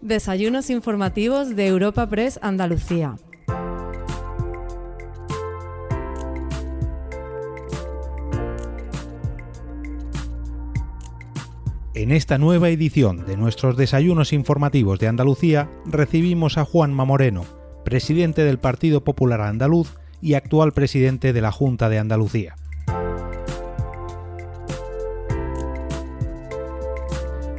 Desayunos informativos de Europa Press Andalucía. En esta nueva edición de nuestros Desayunos informativos de Andalucía recibimos a Juanma Moreno, presidente del Partido Popular Andaluz y actual presidente de la Junta de Andalucía.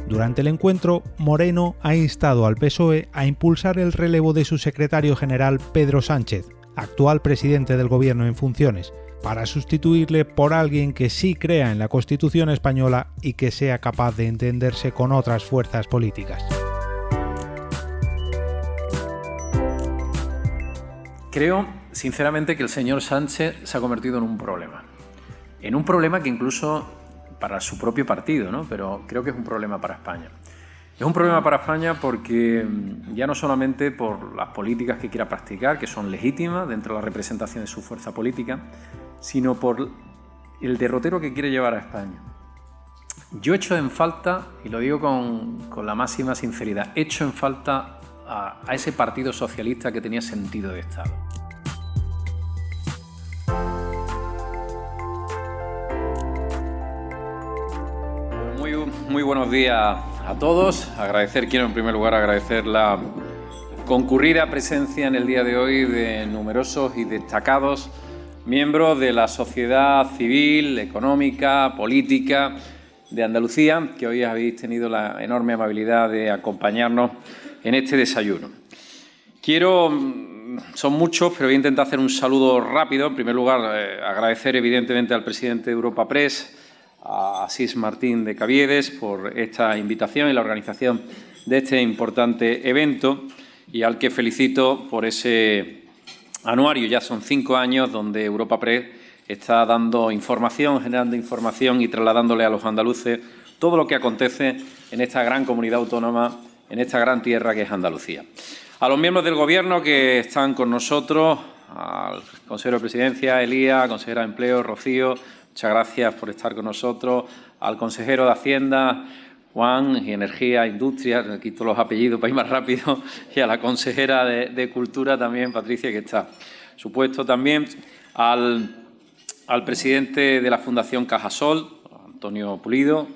Durante el encuentro, Moreno ha instado al PSOE a impulsar el relevo de su secretario general Pedro Sánchez, actual presidente del Gobierno en funciones, para sustituirle por alguien que sí crea en la Constitución española y que sea capaz de entenderse con otras fuerzas políticas. Creo, sinceramente, que el señor Sánchez se ha convertido en un problema. En un problema que incluso para su propio partido, ¿no? Pero creo que es un problema para España. Es un problema para España porque ya no solamente por las políticas que quiera practicar, que son legítimas dentro de la representación de su fuerza política, sino por el derrotero que quiere llevar a España. Yo echo en falta, y lo digo con la máxima sinceridad, echo en falta a ese Partido Socialista que tenía sentido de Estado. Muy buenos días a todos. Quiero en primer lugar agradecer la concurrida presencia en el día de hoy de numerosos y destacados miembros de la sociedad civil, económica, política de Andalucía, que hoy habéis tenido la enorme amabilidad de acompañarnos en este desayuno. Son muchos, pero voy a intentar hacer un saludo rápido. En primer lugar, agradecer evidentemente al presidente de Europa Press, a Asís Martín de Caviedes, por esta invitación y la organización de este importante evento, y al que felicito por ese anuario. Ya son 5 años donde Europa Press está dando información, generando información y trasladándole a los andaluces todo lo que acontece en esta gran comunidad autónoma, en esta gran tierra que es Andalucía. A los miembros del Gobierno que están con nosotros, al consejero de Presidencia, Elías, consejera de Empleo, Rocío, muchas gracias por estar con nosotros, al consejero de Hacienda, Juan, y Energía, Industria, quito los apellidos para ir más rápido, y a la consejera de Cultura también, Patricia, que está. Supuesto también al presidente de la Fundación Cajasol, Antonio Pulido,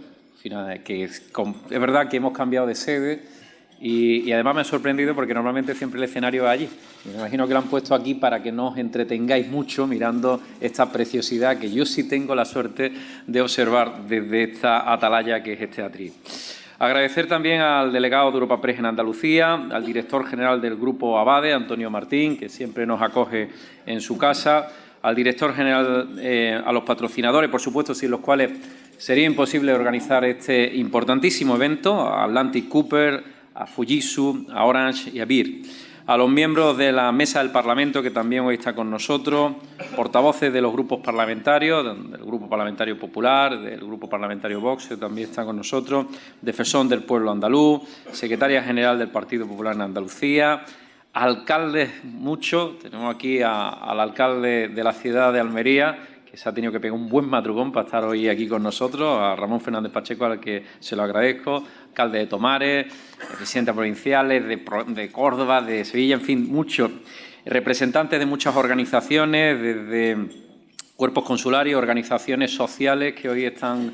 que es verdad que hemos cambiado de sede y además me ha sorprendido porque normalmente siempre el escenario es allí. Me imagino que lo han puesto aquí para que no os entretengáis mucho mirando esta preciosidad que yo sí tengo la suerte de observar desde esta atalaya que es este atril. Agradecer también al delegado de Europa Press en Andalucía, al director general del Grupo Abade, Antonio Martín, que siempre nos acoge en su casa, al director general, a los patrocinadores, por supuesto, sin los cuales sería imposible organizar este importantísimo evento, a Atlantic Cooper, a Fujitsu, a Orange y a BIR. A los miembros de la Mesa del Parlamento, que también hoy está con nosotros, portavoces de los grupos parlamentarios, del Grupo Parlamentario Popular, del Grupo Parlamentario Vox, que también está con nosotros, defensor del pueblo andaluz, secretaria general del Partido Popular en Andalucía, alcaldes muchos. Tenemos aquí al alcalde de la ciudad de Almería, que se ha tenido que pegar un buen madrugón para estar hoy aquí con nosotros, a Ramón Fernández Pacheco, al que se lo agradezco, alcalde de Tomares, presidentes provinciales de Córdoba, de Sevilla, en fin, muchos representantes de muchas organizaciones, desde cuerpos consulares, organizaciones sociales que hoy están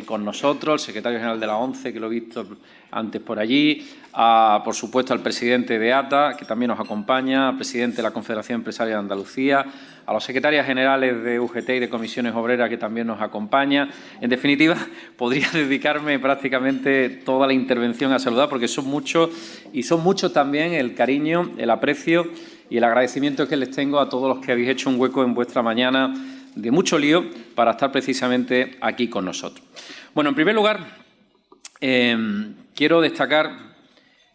con nosotros, el secretario general de la ONCE, que lo he visto antes por allí, por supuesto al presidente de ATA, que también nos acompaña, al presidente de la Confederación Empresaria de Andalucía, a los secretarios generales de UGT y de Comisiones Obreras, que también nos acompaña. En definitiva, podría dedicarme prácticamente toda la intervención a saludar, porque son muchos, y son muchos también el cariño, el aprecio y el agradecimiento que les tengo a todos los que habéis hecho un hueco en vuestra mañana de mucho lío para estar precisamente aquí con nosotros. Bueno, en primer lugar, quiero destacar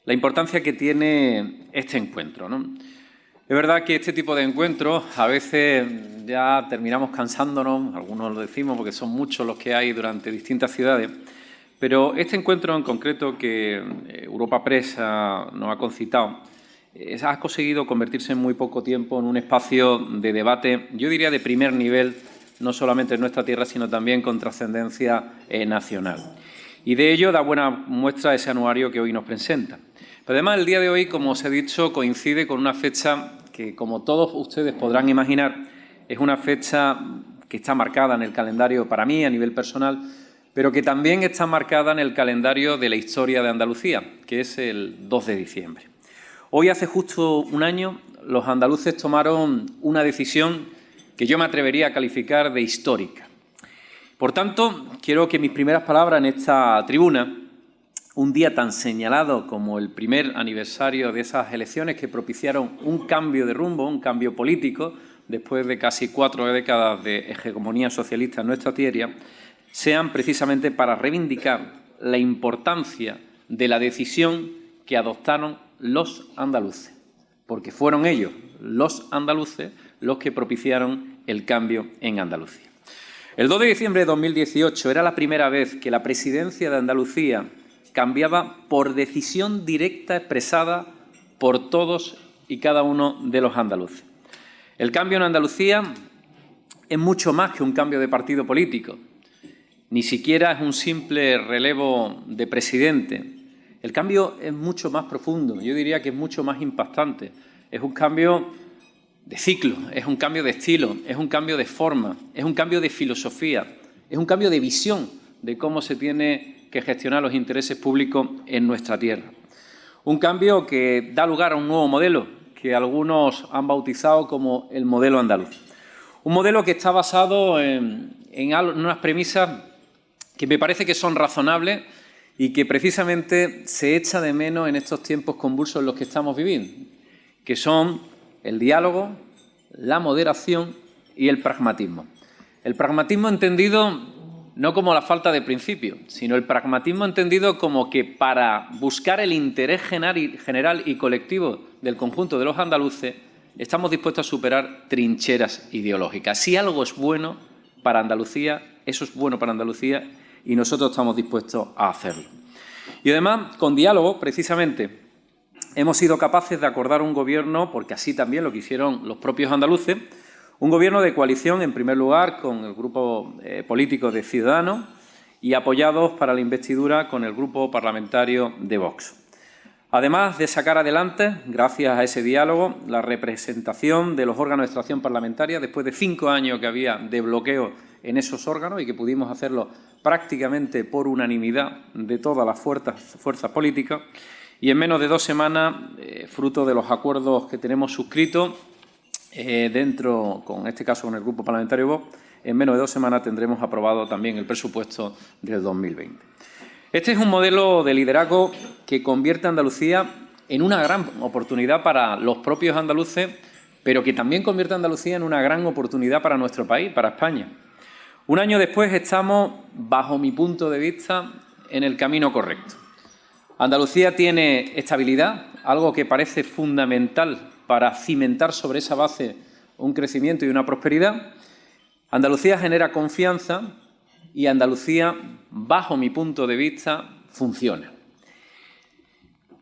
la importancia que tiene este encuentro, ¿no? Es verdad que este tipo de encuentros a veces ya terminamos cansándonos, algunos lo decimos porque son muchos los que hay durante distintas ciudades, pero este encuentro en concreto que Europa Press nos ha concitado, ha conseguido convertirse en muy poco tiempo en un espacio de debate, yo diría de primer nivel, no solamente en nuestra tierra, sino también con trascendencia nacional. Y de ello da buena muestra ese anuario que hoy nos presenta. Pero además el día de hoy, como os he dicho, coincide con una fecha que, como todos ustedes podrán imaginar, es una fecha que está marcada en el calendario para mí a nivel personal, pero que también está marcada en el calendario de la historia de Andalucía, que es el 2 de diciembre. Hoy, hace justo un año, los andaluces tomaron una decisión que yo me atrevería a calificar de histórica. Por tanto, quiero que mis primeras palabras en esta tribuna, un día tan señalado como el primer aniversario de esas elecciones que propiciaron un cambio de rumbo, un cambio político, después de casi 4 décadas de hegemonía socialista en nuestra tierra, sean precisamente para reivindicar la importancia de la decisión que adoptaron los andaluces, porque fueron ellos, los andaluces, los que propiciaron el cambio en Andalucía. El 2 de diciembre de 2018 era la primera vez que la presidencia de Andalucía cambiaba por decisión directa expresada por todos y cada uno de los andaluces. El cambio en Andalucía es mucho más que un cambio de partido político, ni siquiera es un simple relevo de presidente. El cambio es mucho más profundo, yo diría que es mucho más impactante. Es un cambio de ciclo, es un cambio de estilo, es un cambio de forma, es un cambio de filosofía, es un cambio de visión de cómo se tiene que gestionar los intereses públicos en nuestra tierra. Un cambio que da lugar a un nuevo modelo que algunos han bautizado como el modelo andaluz. Un modelo que está basado en unas premisas que me parece que son razonables y que precisamente se echa de menos en estos tiempos convulsos en los que estamos viviendo, que son el diálogo, la moderación y el pragmatismo. El pragmatismo entendido no como la falta de principio, sino el pragmatismo entendido como que para buscar el interés general y colectivo del conjunto de los andaluces estamos dispuestos a superar trincheras ideológicas. Si algo es bueno para Andalucía, eso es bueno para Andalucía y nosotros estamos dispuestos a hacerlo. Y además, con diálogo, precisamente, hemos sido capaces de acordar un gobierno, porque así también lo quisieron los propios andaluces, un gobierno de coalición, en primer lugar, con el grupo político de Ciudadanos y apoyados para la investidura con el grupo parlamentario de Vox. Además de sacar adelante, gracias a ese diálogo, la representación de los órganos de extracción parlamentaria, después de 5 años que había de bloqueo en esos órganos y que pudimos hacerlo prácticamente por unanimidad de todas las fuerzas políticas, y en menos de 2 semanas, fruto de los acuerdos que tenemos suscritos, dentro, con este caso con el Grupo Parlamentario Vox, en menos de 2 semanas tendremos aprobado también el presupuesto del 2020. Este es un modelo de liderazgo que convierte a Andalucía en una gran oportunidad para los propios andaluces, pero que también convierte a Andalucía en una gran oportunidad para nuestro país, para España. Un año después estamos, bajo mi punto de vista, en el camino correcto. Andalucía tiene estabilidad, algo que parece fundamental para cimentar sobre esa base un crecimiento y una prosperidad. Andalucía genera confianza y Andalucía, bajo mi punto de vista, funciona.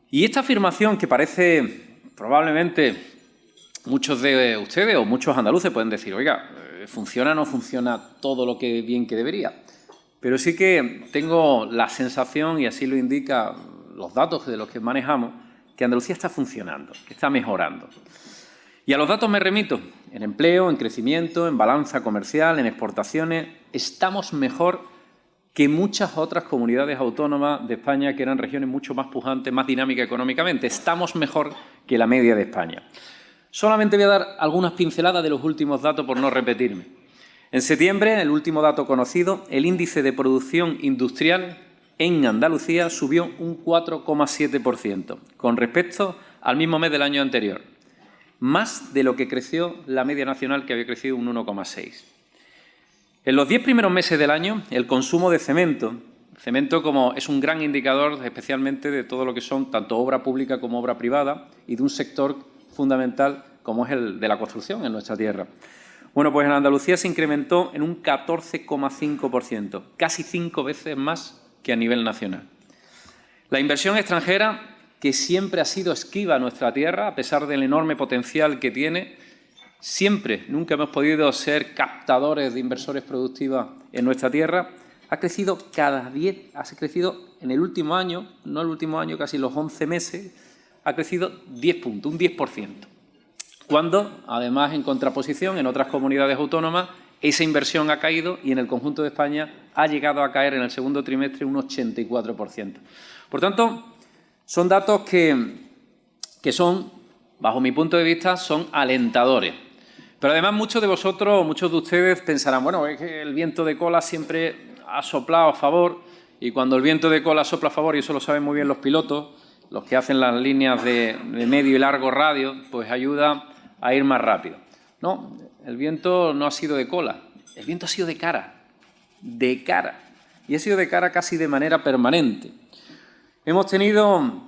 Y esta afirmación que parece, probablemente, muchos de ustedes o muchos andaluces pueden decir, oiga, ¿funciona o no funciona todo lo que bien que debería? Pero sí que tengo la sensación, y así lo indica los datos de los que manejamos, que Andalucía está funcionando, que está mejorando. Y a los datos me remito, en empleo, en crecimiento, en balanza comercial, en exportaciones, estamos mejor que muchas otras comunidades autónomas de España que eran regiones mucho más pujantes, más dinámicas económicamente. Estamos mejor que la media de España. Solamente voy a dar algunas pinceladas de los últimos datos por no repetirme. En septiembre, el último dato conocido, el índice de producción industrial en Andalucía subió un 4,7% con respecto al mismo mes del año anterior, más de lo que creció la media nacional, que había crecido un 1,6%. En los 10 primeros meses del año, el consumo de cemento como es un gran indicador especialmente de todo lo que son tanto obra pública como obra privada y de un sector fundamental como es el de la construcción en nuestra tierra. Bueno, pues en Andalucía se incrementó en un 14,5%, casi 5 veces más que a nivel nacional. La inversión extranjera, que siempre ha sido esquiva a nuestra tierra, a pesar del enorme potencial que tiene, nunca hemos podido ser captadores de inversores productivos en nuestra tierra, ha crecido en el último año, no el último año, casi los 11 meses, ha crecido 10 puntos, un 10%. Cuando, además, en contraposición, en otras comunidades autónomas, esa inversión ha caído y en el conjunto de España ha llegado a caer en el segundo trimestre un 84%. Por tanto, son datos que son, bajo mi punto de vista, son alentadores. Pero además muchos de vosotros, muchos de ustedes pensarán, bueno, es que el viento de cola siempre ha soplado a favor y cuando el viento de cola sopla a favor, y eso lo saben muy bien los pilotos, los que hacen las líneas de medio y largo radio, pues ayuda a ir más rápido. No, el viento no ha sido de cola, el viento ha sido de cara, y ha sido de cara casi de manera permanente. Hemos tenido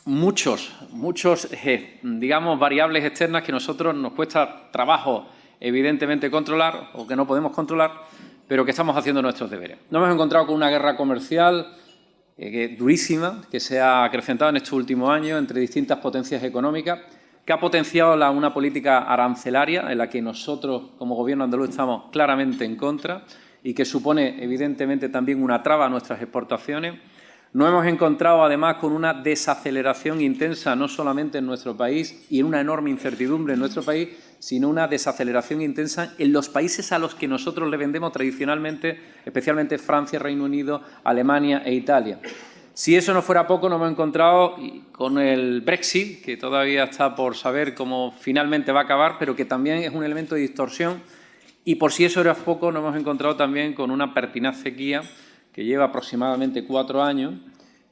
muchos, digamos, variables externas que a nosotros nos cuesta trabajo, evidentemente, controlar o que no podemos controlar, pero que estamos haciendo nuestros deberes. Nos hemos encontrado con una guerra comercial durísima que se ha acrecentado en estos últimos años entre distintas potencias económicas, que ha potenciado una política arancelaria en la que nosotros, como Gobierno andaluz, estamos claramente en contra y que supone, evidentemente, también una traba a nuestras exportaciones. Nos hemos encontrado, además, con una desaceleración intensa, no solamente en nuestro país y en una enorme incertidumbre en nuestro país, sino una desaceleración intensa en los países a los que nosotros le vendemos tradicionalmente, especialmente Francia, Reino Unido, Alemania e Italia. Si eso no fuera poco, nos hemos encontrado con el Brexit, que todavía está por saber cómo finalmente va a acabar, pero que también es un elemento de distorsión. Y por si eso era poco, nos hemos encontrado también con una pertinaz sequía que lleva aproximadamente 4 años,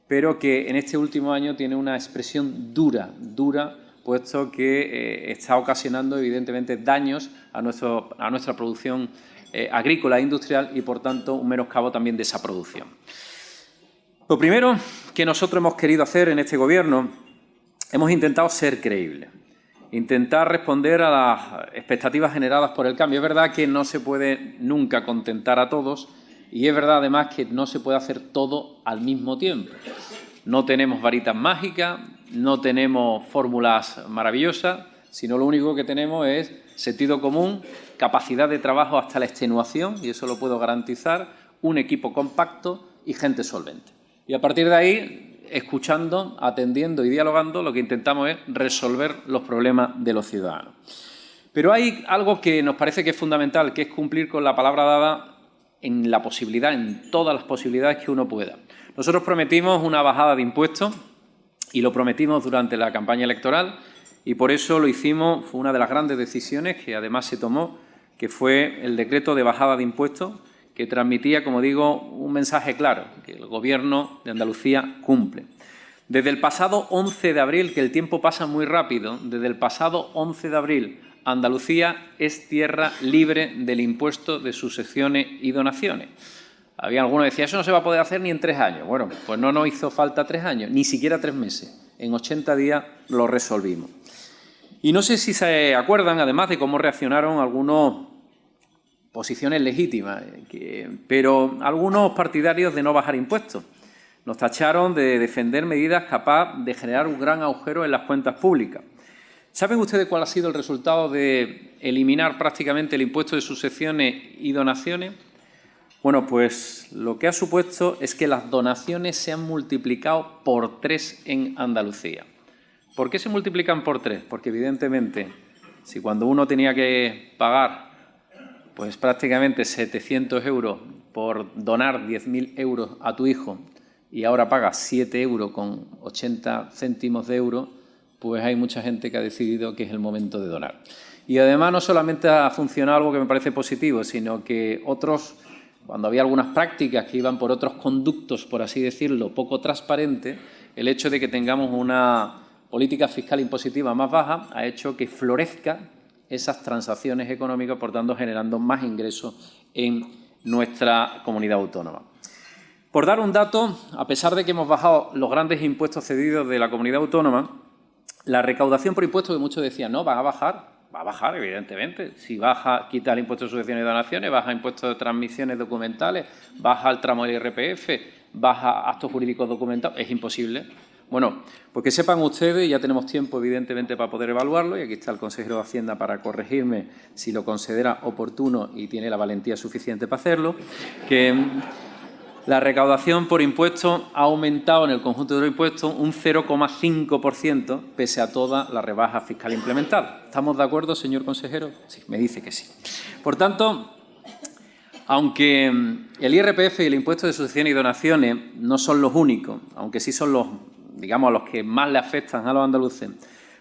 pero que en este último año tiene una expresión dura, puesto que está ocasionando, evidentemente, daños a nuestra producción agrícola e industrial y, por tanto, un menoscabo también de esa producción. Lo primero que nosotros hemos querido hacer en este Gobierno, hemos intentado ser creíbles, intentar responder a las expectativas generadas por el cambio. Es verdad que no se puede nunca contentar a todos y es verdad, además, que no se puede hacer todo al mismo tiempo. No tenemos varitas mágicas, no tenemos fórmulas maravillosas, sino lo único que tenemos es sentido común, capacidad de trabajo hasta la extenuación, y eso lo puedo garantizar, un equipo compacto y gente solvente. Y a partir de ahí, escuchando, atendiendo y dialogando, lo que intentamos es resolver los problemas de los ciudadanos. Pero hay algo que nos parece que es fundamental, que es cumplir con la palabra dada en la posibilidad, en todas las posibilidades que uno pueda. Nosotros prometimos una bajada de impuestos y lo prometimos durante la campaña electoral y por eso lo hicimos, fue una de las grandes decisiones que además se tomó, que fue el decreto de bajada de impuestos, que transmitía, como digo, un mensaje claro, que el Gobierno de Andalucía cumple. Desde el pasado 11 de abril, que el tiempo pasa muy rápido, desde el pasado 11 de abril, Andalucía es tierra libre del impuesto de sucesiones y donaciones. Había algunos que decían, eso no se va a poder hacer ni en 3 años. Bueno, pues no nos hizo falta 3 años, ni siquiera 3 meses. En 80 días lo resolvimos. Y no sé si se acuerdan, además, de cómo reaccionaron algunos posiciones legítimas, pero algunos partidarios de no bajar impuestos. Nos tacharon de defender medidas capaces de generar un gran agujero en las cuentas públicas. ¿Saben ustedes cuál ha sido el resultado de eliminar prácticamente el impuesto de sucesiones y donaciones? Bueno, pues lo que ha supuesto es que las donaciones se han multiplicado por 3 en Andalucía. ¿Por qué se multiplican por 3? Porque, evidentemente, si cuando uno tenía que pagar pues prácticamente 700 euros por donar 10.000 euros a tu hijo y ahora pagas 7 euros con 80 céntimos de euro, pues hay mucha gente que ha decidido que es el momento de donar. Y además no solamente ha funcionado algo que me parece positivo, sino que otros, cuando había algunas prácticas que iban por otros conductos, por así decirlo, poco transparentes, el hecho de que tengamos una política fiscal impositiva más baja ha hecho que florezca esas transacciones económicas, por tanto, generando más ingresos en nuestra comunidad autónoma. Por dar un dato, a pesar de que hemos bajado los grandes impuestos cedidos de la comunidad autónoma, la recaudación por impuestos, que muchos decían, no, va a bajar, evidentemente. Si baja, quita el impuesto de sucesiones y donaciones, baja el impuesto de transmisiones documentales, baja el tramo del IRPF, baja actos jurídicos documentados, es imposible. Bueno, pues que sepan ustedes, ya tenemos tiempo, evidentemente, para poder evaluarlo, y aquí está el consejero de Hacienda para corregirme si lo considera oportuno y tiene la valentía suficiente para hacerlo, que la recaudación por impuestos ha aumentado en el conjunto de los impuestos un 0,5% pese a toda la rebaja fiscal implementada. ¿Estamos de acuerdo, señor consejero? Sí, me dice que sí. Por tanto, aunque el IRPF y el impuesto de sucesiones y donaciones no son los únicos, aunque sí son los, digamos, los que más le afectan a los andaluces,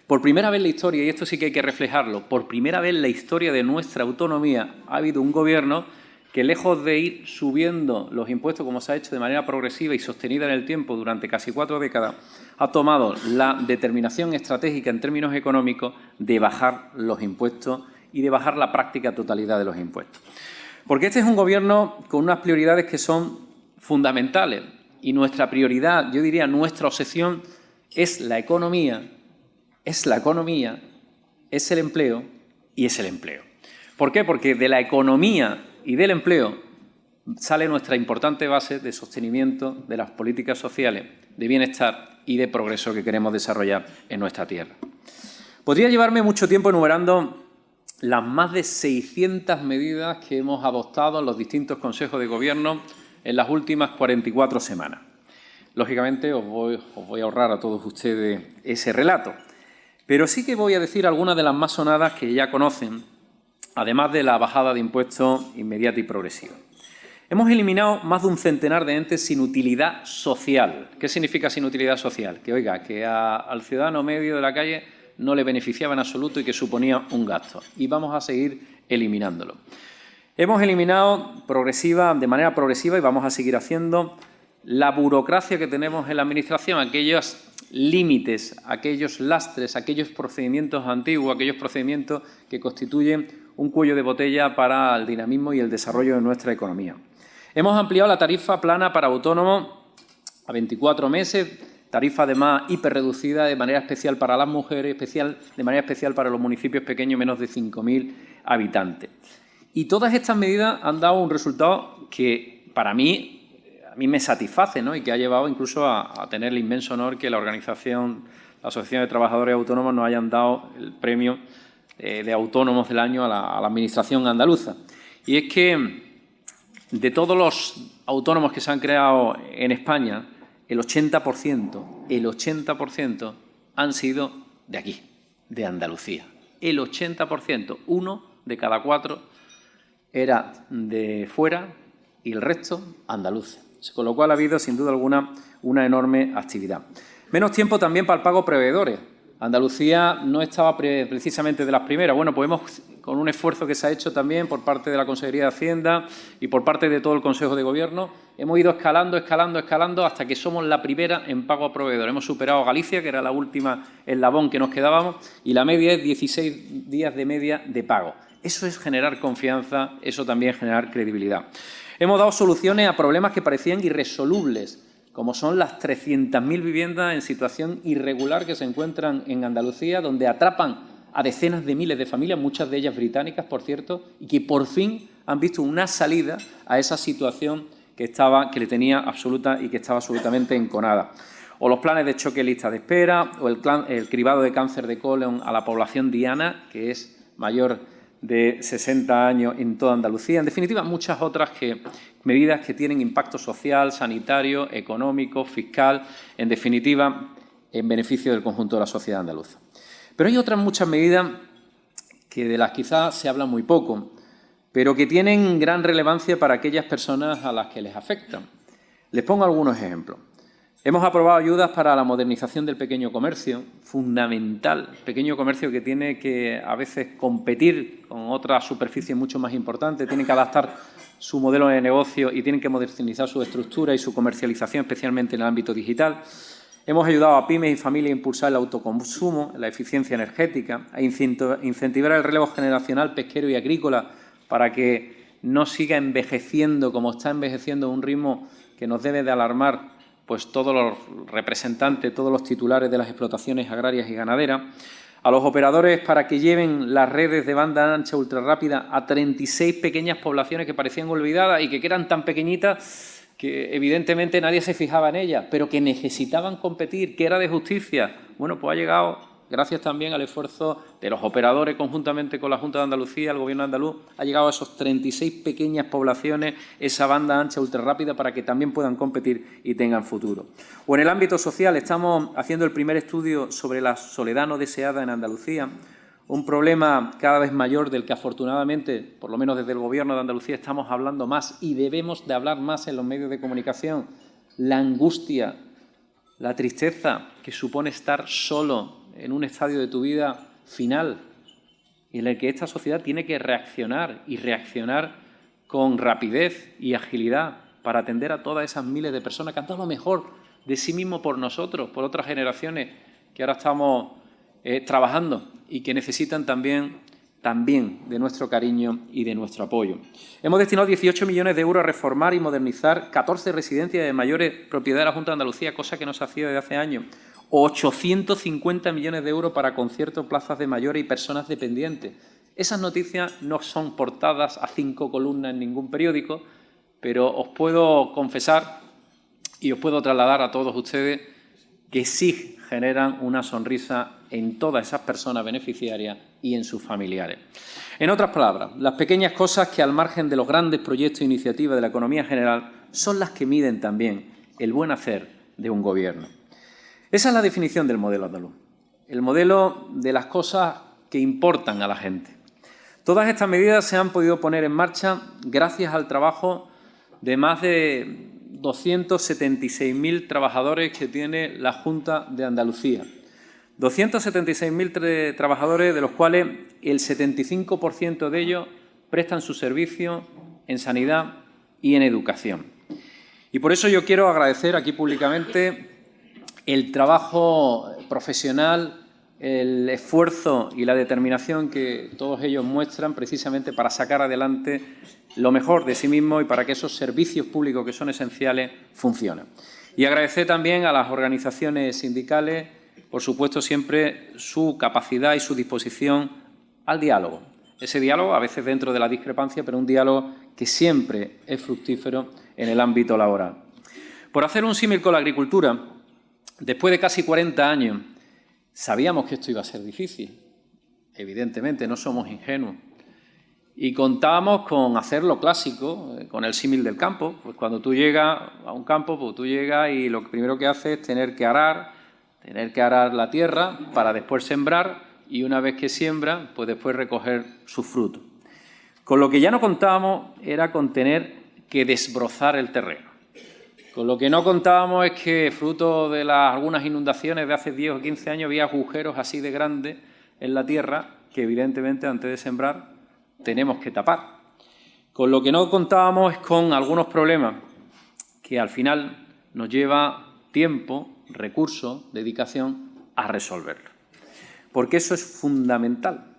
por primera vez en la historia, y esto sí que hay que reflejarlo, por primera vez en la historia de nuestra autonomía ha habido un gobierno que, lejos de ir subiendo los impuestos como se ha hecho de manera progresiva y sostenida en el tiempo durante casi 4 décadas, ha tomado la determinación estratégica en términos económicos de bajar los impuestos y de bajar la práctica totalidad de los impuestos. Porque este es un gobierno con unas prioridades que son fundamentales y nuestra prioridad, yo diría nuestra obsesión, es la economía, es el empleo y es el empleo. ¿Por qué? Porque de la economía y del empleo sale nuestra importante base de sostenimiento de las políticas sociales, de bienestar y de progreso que queremos desarrollar en nuestra tierra. Podría llevarme mucho tiempo enumerando las más de 600 medidas que hemos adoptado en los distintos consejos de gobierno en las últimas 44 semanas. Lógicamente os voy a ahorrar a todos ustedes ese relato, pero sí que voy a decir algunas de las más sonadas que ya conocen, además de la bajada de impuestos inmediata y progresiva. Hemos eliminado más de un centenar de entes sin utilidad social. ¿Qué significa sin utilidad social? Que, oiga, que al ciudadano medio de la calle no le beneficiaba en absoluto y que suponía un gasto. Y vamos a seguir eliminándolo. Hemos eliminado de manera progresiva y vamos a seguir haciendo la burocracia que tenemos en la Administración, aquellos límites, aquellos lastres, aquellos procedimientos antiguos, aquellos procedimientos que constituyen un cuello de botella para el dinamismo y el desarrollo de nuestra economía. Hemos ampliado la tarifa plana para autónomos a 24 meses, tarifa además hiperreducida de manera especial para las mujeres, de manera especial para los municipios pequeños, menos de 5.000 habitantes. Y todas estas medidas han dado un resultado que a mí me satisface, ¿no? Y que ha llevado incluso a tener el inmenso honor que la Asociación de Trabajadores Autónomos nos hayan dado el premio de Autónomos del Año a la Administración andaluza. Y es que de todos los autónomos que se han creado en España, el 80% han sido de aquí, de Andalucía. El 80%, 1 de cada 4 era de fuera y el resto andaluces. Con lo cual ha habido, sin duda alguna, una enorme actividad. Menos tiempo también para el pago a proveedores. Andalucía no estaba precisamente de las primeras. Bueno, pues con un esfuerzo que se ha hecho también por parte de la Consejería de Hacienda y por parte de todo el Consejo de Gobierno, hemos ido escalando hasta que somos la primera en pago a proveedor. Hemos superado a Galicia, que era la última eslabón que nos quedábamos, y la media es 16 días de media de pago. Eso es generar confianza, eso también es generar credibilidad. Hemos dado soluciones a problemas que parecían irresolubles, como son las 300.000 viviendas en situación irregular que se encuentran en Andalucía, donde atrapan a decenas de miles de familias, muchas de ellas británicas, por cierto, y que por fin han visto una salida a esa situación que le tenía absoluta y que estaba absolutamente enconada. O los planes de choque lista de espera, o el cribado de cáncer de colon a la población diana, que es mayor de 60 años en toda Andalucía. En definitiva, muchas otras medidas que tienen impacto social, sanitario, económico, fiscal, en definitiva, en beneficio del conjunto de la sociedad andaluza. Pero hay otras muchas medidas de las quizás se habla muy poco, pero que tienen gran relevancia para aquellas personas a las que les afectan. Les pongo algunos ejemplos. Hemos aprobado ayudas para la modernización del pequeño comercio, fundamental, pequeño comercio que tiene que a veces competir con otras superficies mucho más importantes, tienen que adaptar su modelo de negocio y tienen que modernizar su estructura y su comercialización, especialmente en el ámbito digital. Hemos ayudado a pymes y familias a impulsar el autoconsumo, la eficiencia energética, a incentivar el relevo generacional pesquero y agrícola para que no siga envejeciendo como está envejeciendo a un ritmo que nos debe de alarmar pues todos los representantes, todos los titulares de las explotaciones agrarias y ganaderas, a los operadores para que lleven las redes de banda ancha ultrarrápida a 36 pequeñas poblaciones que parecían olvidadas y que eran tan pequeñitas que evidentemente nadie se fijaba en ellas, pero que necesitaban competir, que era de justicia. Bueno, pues ha llegado gracias también al esfuerzo de los operadores conjuntamente con la Junta de Andalucía, el Gobierno andaluz, ha llegado a esos 36 pequeñas poblaciones, esa banda ancha ultrarrápida para que también puedan competir y tengan futuro. O en el ámbito social, estamos haciendo el primer estudio sobre la soledad no deseada en Andalucía, un problema cada vez mayor del que afortunadamente, por lo menos desde el Gobierno de Andalucía, estamos hablando más y debemos de hablar más en los medios de comunicación. La angustia, la tristeza que supone estar solo en un estadio de tu vida final y en el que esta sociedad tiene que reaccionar y reaccionar con rapidez y agilidad para atender a todas esas miles de personas que han dado lo mejor de sí mismo por nosotros, por otras generaciones que ahora estamos trabajando y que necesitan también de nuestro cariño y de nuestro apoyo. Hemos destinado 18 millones de euros a reformar y modernizar 14 residencias de mayores propiedad de la Junta de Andalucía, cosa que no se hacía desde hace años. 850 millones de euros para conciertos, plazas de mayores y personas dependientes. Esas noticias no son portadas a 5 columnas en ningún periódico, pero os puedo confesar y os puedo trasladar a todos ustedes que sí generan una sonrisa en todas esas personas beneficiarias y en sus familiares. En otras palabras, las pequeñas cosas que al margen de los grandes proyectos e iniciativas de la economía general son las que miden también el buen hacer de un gobierno. Esa es la definición del modelo andaluz, el modelo de las cosas que importan a la gente. Todas estas medidas se han podido poner en marcha gracias al trabajo de más de 276.000 trabajadores que tiene la Junta de Andalucía. 276.000 trabajadores, de los cuales el 75% de ellos prestan su servicio en sanidad y en educación. Y por eso yo quiero agradecer aquí públicamente el trabajo profesional, el esfuerzo y la determinación que todos ellos muestran precisamente para sacar adelante lo mejor de sí mismos y para que esos servicios públicos que son esenciales funcionen. Y agradecer también a las organizaciones sindicales, por supuesto, siempre su capacidad y su disposición al diálogo. Ese diálogo, a veces dentro de la discrepancia, pero un diálogo que siempre es fructífero en el ámbito laboral. Por hacer un símil con la agricultura, después de casi 40 años, sabíamos que esto iba a ser difícil. Evidentemente, no somos ingenuos. Y contábamos con hacer lo clásico, con el símil del campo. Pues cuando tú llegas a un campo, pues tú llegas y lo primero que haces es tener que arar la tierra para después sembrar y una vez que siembra, pues después recoger sus frutos. Con lo que ya no contábamos era con tener que desbrozar el terreno. Con lo que no contábamos es que, fruto de algunas inundaciones de hace 10 o 15 años, había agujeros así de grandes en la tierra que, evidentemente, antes de sembrar, tenemos que tapar. Con lo que no contábamos es con algunos problemas que al final nos lleva tiempo, recursos, dedicación a resolverlo. Porque eso es fundamental.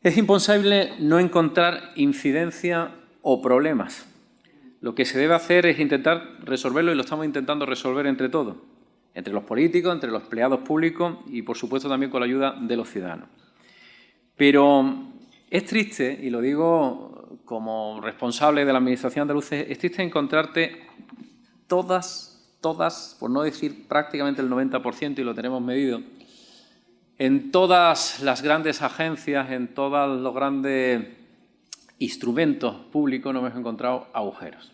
Es imposible no encontrar incidencia o problemas. Lo que se debe hacer es intentar resolverlo y lo estamos intentando resolver entre todos, entre los políticos, entre los empleados públicos y, por supuesto, también con la ayuda de los ciudadanos. Pero es triste, y lo digo como responsable de la Administración andaluza, es triste encontrarte todas, por no decir prácticamente el 90%, y lo tenemos medido, en todas las grandes agencias, en todos los grandes instrumentos públicos, no hemos encontrado agujeros.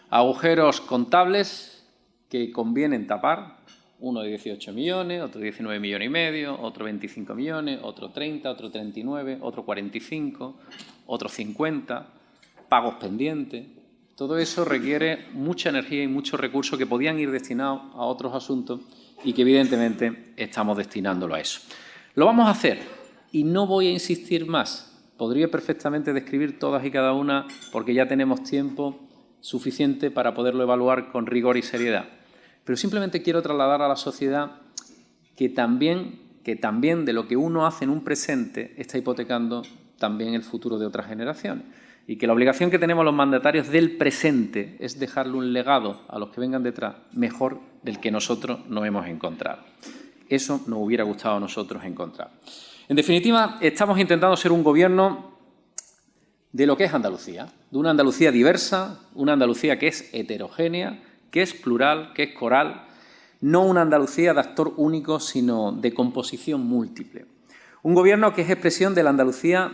Agujeros contables que convienen tapar, uno de 18 millones, otro 19 millones y medio, otro 25 millones, otro 30, otro 39, otro 45, otro 50, pagos pendientes. Todo eso requiere mucha energía y muchos recursos que podían ir destinados a otros asuntos y que evidentemente estamos destinándolo a eso. Lo vamos a hacer y no voy a insistir más. Podría perfectamente describir todas y cada una porque ya tenemos tiempo suficiente para poderlo evaluar con rigor y seriedad. Pero simplemente quiero trasladar a la sociedad que también de lo que uno hace en un presente está hipotecando también el futuro de otras generaciones. Y que la obligación que tenemos los mandatarios del presente es dejarle un legado a los que vengan detrás mejor del que nosotros nos hemos encontrado. Eso nos hubiera gustado a nosotros encontrar. En definitiva, estamos intentando ser un gobierno de lo que es Andalucía, de una Andalucía diversa, una Andalucía que es heterogénea, que es plural, que es coral, No una Andalucía de actor único, sino de composición múltiple. Un Gobierno que es expresión de la Andalucía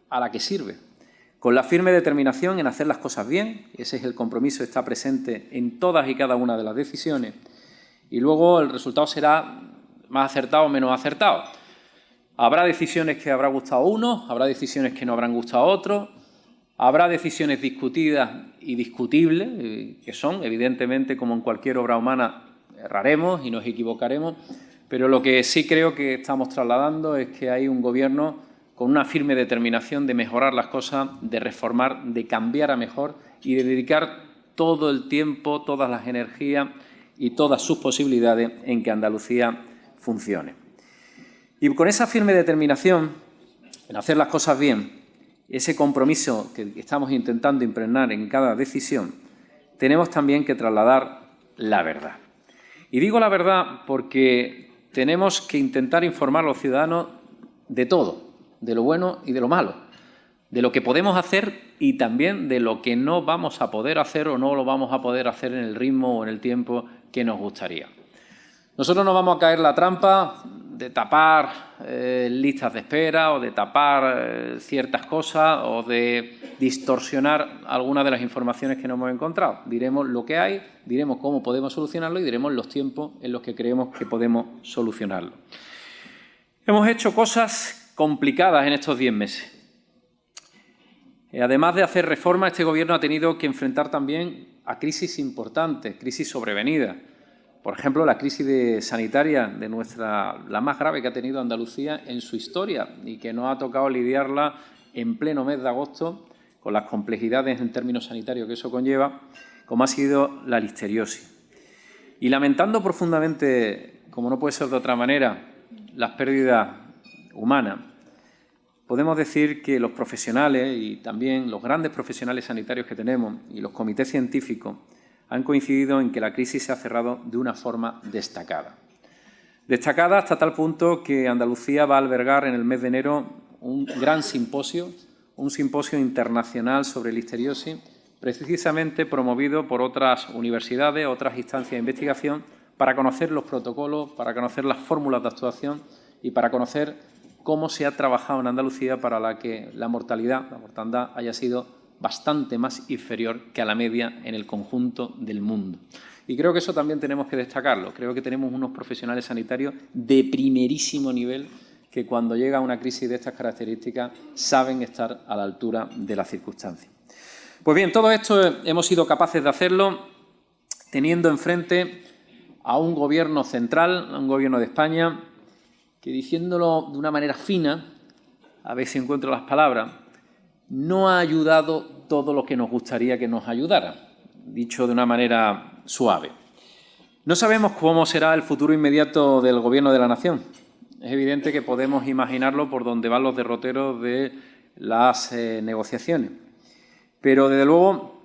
a la que sirve, con la firme determinación en hacer las cosas bien. Ese es el compromiso, está presente en todas y cada una de las decisiones. Y luego el resultado será más acertado o menos acertado. Habrá decisiones que habrá gustado a unos, habrá decisiones que no habrán gustado a otros, habrá decisiones discutidas y discutibles, que son, evidentemente, como en cualquier obra humana, erraremos y nos equivocaremos, pero lo que sí creo que estamos trasladando es que hay un Gobierno con una firme determinación de mejorar las cosas, de reformar, de cambiar a mejor y de dedicar todo el tiempo, todas las energías y todas sus posibilidades en que Andalucía funcione. Y con esa firme determinación en hacer las cosas bien, ese compromiso que estamos intentando impregnar en cada decisión, tenemos también que trasladar la verdad. Y digo la verdad porque tenemos que intentar informar a los ciudadanos de todo, de lo bueno y de lo malo, de lo que podemos hacer y también de lo que no vamos a poder hacer o no lo vamos a poder hacer en el ritmo o en el tiempo que nos gustaría. Nosotros no vamos a caer en la trampa de tapar listas de espera o de tapar ciertas cosas o de distorsionar algunas de las informaciones que nos hemos encontrado. Diremos lo que hay, diremos cómo podemos solucionarlo y diremos los tiempos en los que creemos que podemos solucionarlo. Hemos hecho cosas complicadas en estos 10 meses. Además de hacer reformas, este Gobierno ha tenido que enfrentar también a crisis importantes, crisis sobrevenidas. Por ejemplo, la crisis sanitaria la más grave que ha tenido Andalucía en su historia y que nos ha tocado lidiarla en pleno mes de agosto con las complejidades en términos sanitarios que eso conlleva, como ha sido la listeriosis. Y lamentando profundamente, como no puede ser de otra manera, las pérdidas humanas, podemos decir que los profesionales y también los grandes profesionales sanitarios que tenemos y los comités científicos han coincidido en que la crisis se ha cerrado de una forma destacada. Destacada hasta tal punto que Andalucía va a albergar en el mes de enero un gran simposio, un simposio internacional sobre listeriosis, precisamente promovido por otras universidades, otras instancias de investigación, para conocer los protocolos, para conocer las fórmulas de actuación y para conocer cómo se ha trabajado en Andalucía para que la mortandad haya sido bastante más inferior que a la media en el conjunto del mundo. Y creo que eso también tenemos que destacarlo. Creo que tenemos unos profesionales sanitarios de primerísimo nivel que cuando llega una crisis de estas características saben estar a la altura de las circunstancias. Pues bien, todo esto hemos sido capaces de hacerlo teniendo enfrente a un Gobierno central, a un Gobierno de España, que diciéndolo de una manera fina, a ver si encuentro las palabras, no ha ayudado todo lo que nos gustaría que nos ayudara, dicho de una manera suave. No sabemos cómo será el futuro inmediato del Gobierno de la Nación. Es evidente que podemos imaginarlo por donde van los derroteros de las negociaciones. Pero, desde luego,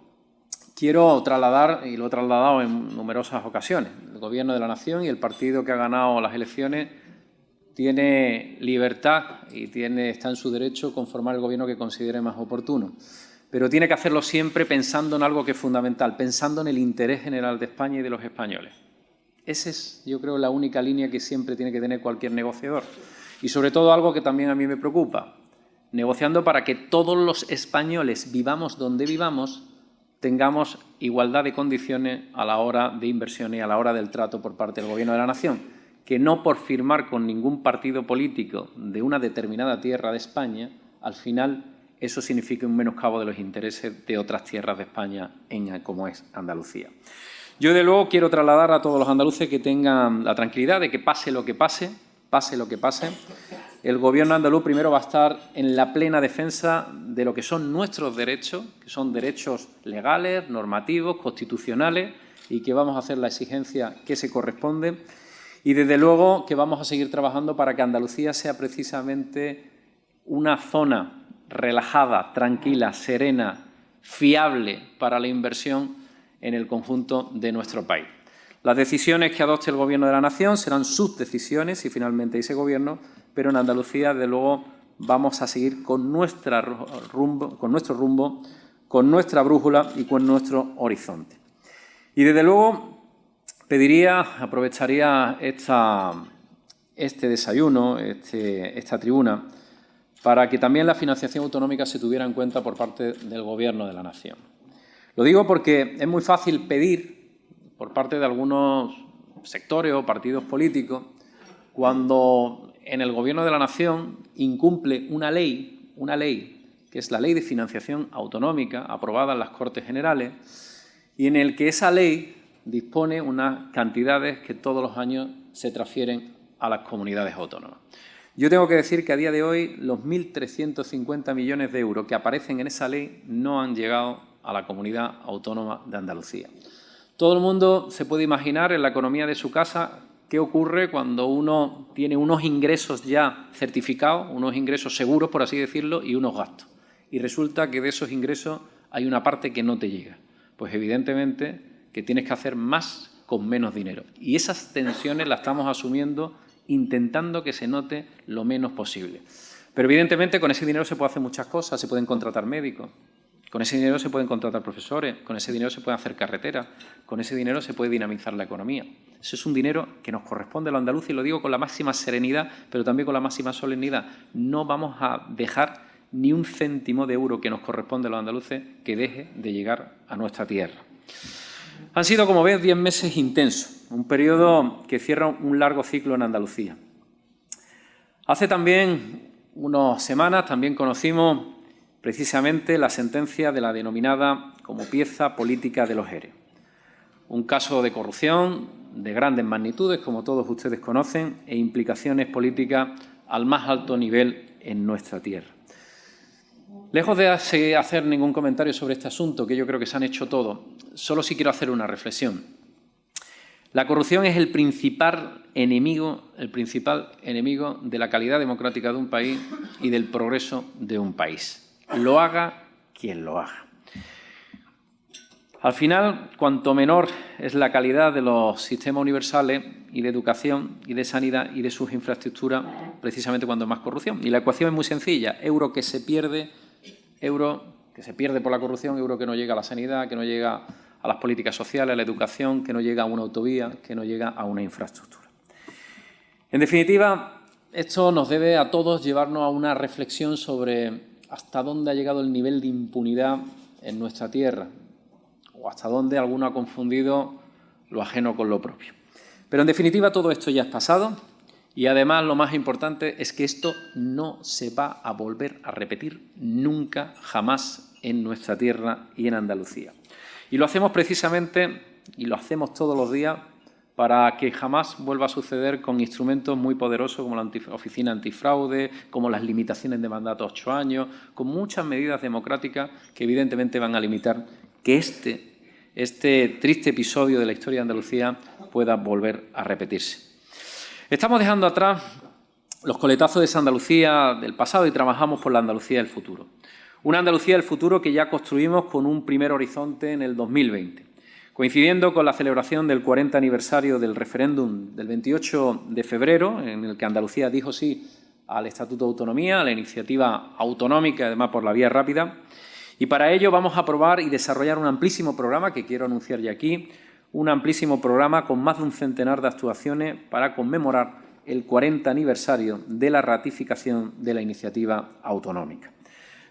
quiero trasladar, y lo he trasladado en numerosas ocasiones, el Gobierno de la Nación y el partido que ha ganado las elecciones tiene libertad y está en su derecho conformar el Gobierno que considere más oportuno. Pero tiene que hacerlo siempre pensando en algo que es fundamental, pensando en el interés general de España y de los españoles. Esa es, yo creo, la única línea que siempre tiene que tener cualquier negociador. Y sobre todo algo que también a mí me preocupa, negociando para que todos los españoles, vivamos donde vivamos, tengamos igualdad de condiciones a la hora de inversión y a la hora del trato por parte del Gobierno de la Nación. Que no por firmar con ningún partido político de una determinada tierra de España, al final eso significa un menoscabo de los intereses de otras tierras de España, como es Andalucía. Yo, de luego, quiero trasladar a todos los andaluces que tengan la tranquilidad de que pase lo que pase, el Gobierno andaluz primero va a estar en la plena defensa de lo que son nuestros derechos, que son derechos legales, normativos, constitucionales, y que vamos a hacer la exigencia que se corresponde. Y, desde luego, que vamos a seguir trabajando para que Andalucía sea precisamente una zona relajada, tranquila, serena, fiable para la inversión en el conjunto de nuestro país. Las decisiones que adopte el Gobierno de la Nación serán sus decisiones y, finalmente, ese Gobierno, pero en Andalucía, desde luego, vamos a seguir con nuestro rumbo, con nuestra brújula y con nuestro horizonte. Y, desde luego, aprovecharía este desayuno, esta tribuna, para que también la financiación autonómica se tuviera en cuenta por parte del Gobierno de la Nación. Lo digo porque es muy fácil pedir por parte de algunos sectores o partidos políticos, cuando en el Gobierno de la Nación incumple una ley, que es la Ley de Financiación Autonómica, aprobada en las Cortes Generales, y en el que esa ley dispone unas cantidades que todos los años se transfieren a las comunidades autónomas. Yo tengo que decir que a día de hoy los 1.350 millones de euros que aparecen en esa ley no han llegado a la comunidad autónoma de Andalucía. Todo el mundo se puede imaginar en la economía de su casa qué ocurre cuando uno tiene unos ingresos ya certificados, unos ingresos seguros, por así decirlo, y unos gastos. Y resulta que de esos ingresos hay una parte que no te llega. Pues evidentemente que tienes que hacer más con menos dinero. Y esas tensiones las estamos asumiendo intentando que se note lo menos posible. Pero evidentemente con ese dinero se puede hacer muchas cosas, se pueden contratar médicos, con ese dinero se pueden contratar profesores, con ese dinero se pueden hacer carreteras, con ese dinero se puede dinamizar la economía. Eso es un dinero que nos corresponde a los andaluces y lo digo con la máxima serenidad, pero también con la máxima solemnidad. No vamos a dejar ni un céntimo de euro que nos corresponde a los andaluces que deje de llegar a nuestra tierra. Han sido, como ves, 10 meses intensos, un periodo que cierra un largo ciclo en Andalucía. Hace también unas semanas también conocimos precisamente la sentencia de la denominada como pieza política de los ERE. Un caso de corrupción de grandes magnitudes, como todos ustedes conocen, e implicaciones políticas al más alto nivel en nuestra tierra. Lejos de hacer ningún comentario sobre este asunto, que yo creo que se han hecho todos, solo sí quiero hacer una reflexión. La corrupción es el principal enemigo de la calidad democrática de un país y del progreso de un país. Lo haga quien lo haga. Al final, cuanto menor es la calidad de los sistemas universales y de educación y de sanidad y de sus infraestructuras, precisamente cuando hay más corrupción. Y la ecuación es muy sencilla. Euro que se pierde por la corrupción, euro que no llega a la sanidad, que no llega a las políticas sociales, a la educación, que no llega a una autovía, que no llega a una infraestructura. En definitiva, esto nos debe a todos llevarnos a una reflexión sobre hasta dónde ha llegado el nivel de impunidad en nuestra tierra, o hasta dónde alguno ha confundido lo ajeno con lo propio. Pero en definitiva todo esto ya es pasado y además lo más importante es que esto no se va a volver a repetir nunca, jamás en nuestra tierra y en Andalucía. Y lo hacemos precisamente, y lo hacemos todos los días, para que jamás vuelva a suceder con instrumentos muy poderosos como la Oficina Antifraude, como las limitaciones de mandato a 8 años, con muchas medidas democráticas que evidentemente van a limitar que este triste episodio de la historia de Andalucía pueda volver a repetirse. Estamos dejando atrás los coletazos de esa Andalucía del pasado y trabajamos por la Andalucía del futuro. Una Andalucía del futuro que ya construimos con un primer horizonte en el 2020. Coincidiendo con la celebración del 40 aniversario del referéndum del 28 de febrero, en el que Andalucía dijo sí al Estatuto de Autonomía, a la iniciativa autonómica, además por la vía rápida, y para ello vamos a aprobar y desarrollar un amplísimo programa, que quiero anunciar ya aquí, un amplísimo programa con más de un centenar de actuaciones para conmemorar el 40 aniversario de la ratificación de la iniciativa autonómica.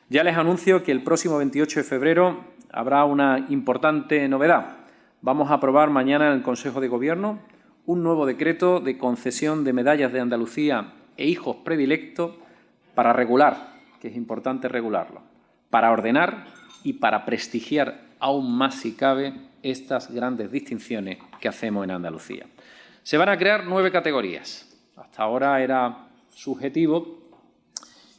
Ya les anuncio que el próximo 28 de febrero habrá una importante novedad. Vamos a aprobar mañana en el Consejo de Gobierno un nuevo decreto de concesión de medallas de Andalucía e hijos predilectos para regular, que es importante regularlo, para ordenar y para prestigiar aún más, si cabe, estas grandes distinciones que hacemos en Andalucía. Se van a crear 9 categorías. Hasta ahora era subjetivo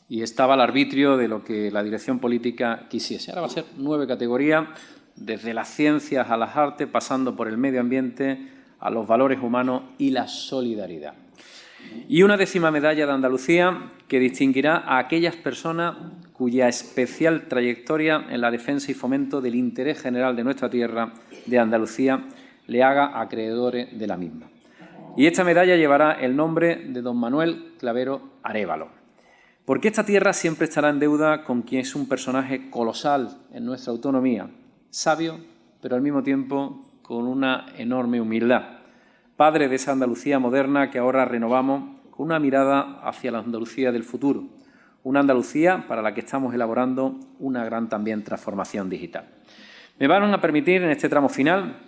y estaba al arbitrio de lo que la dirección política quisiese. Ahora va a ser 9 categorías, desde las ciencias a las artes, pasando por el medio ambiente, a los valores humanos y la solidaridad. Y una 10ª medalla de Andalucía que distinguirá a aquellas personas cuya especial trayectoria en la defensa y fomento del interés general de nuestra tierra, de Andalucía, le haga acreedores de la misma. Y esta medalla llevará el nombre de don Manuel Clavero Arévalo, porque esta tierra siempre estará en deuda con quien es un personaje colosal en nuestra autonomía, sabio, pero al mismo tiempo con una enorme humildad. padre de esa Andalucía moderna que ahora renovamos con una mirada hacia la Andalucía del futuro, una Andalucía para la que estamos elaborando una gran también transformación digital. Me van a permitir en este tramo final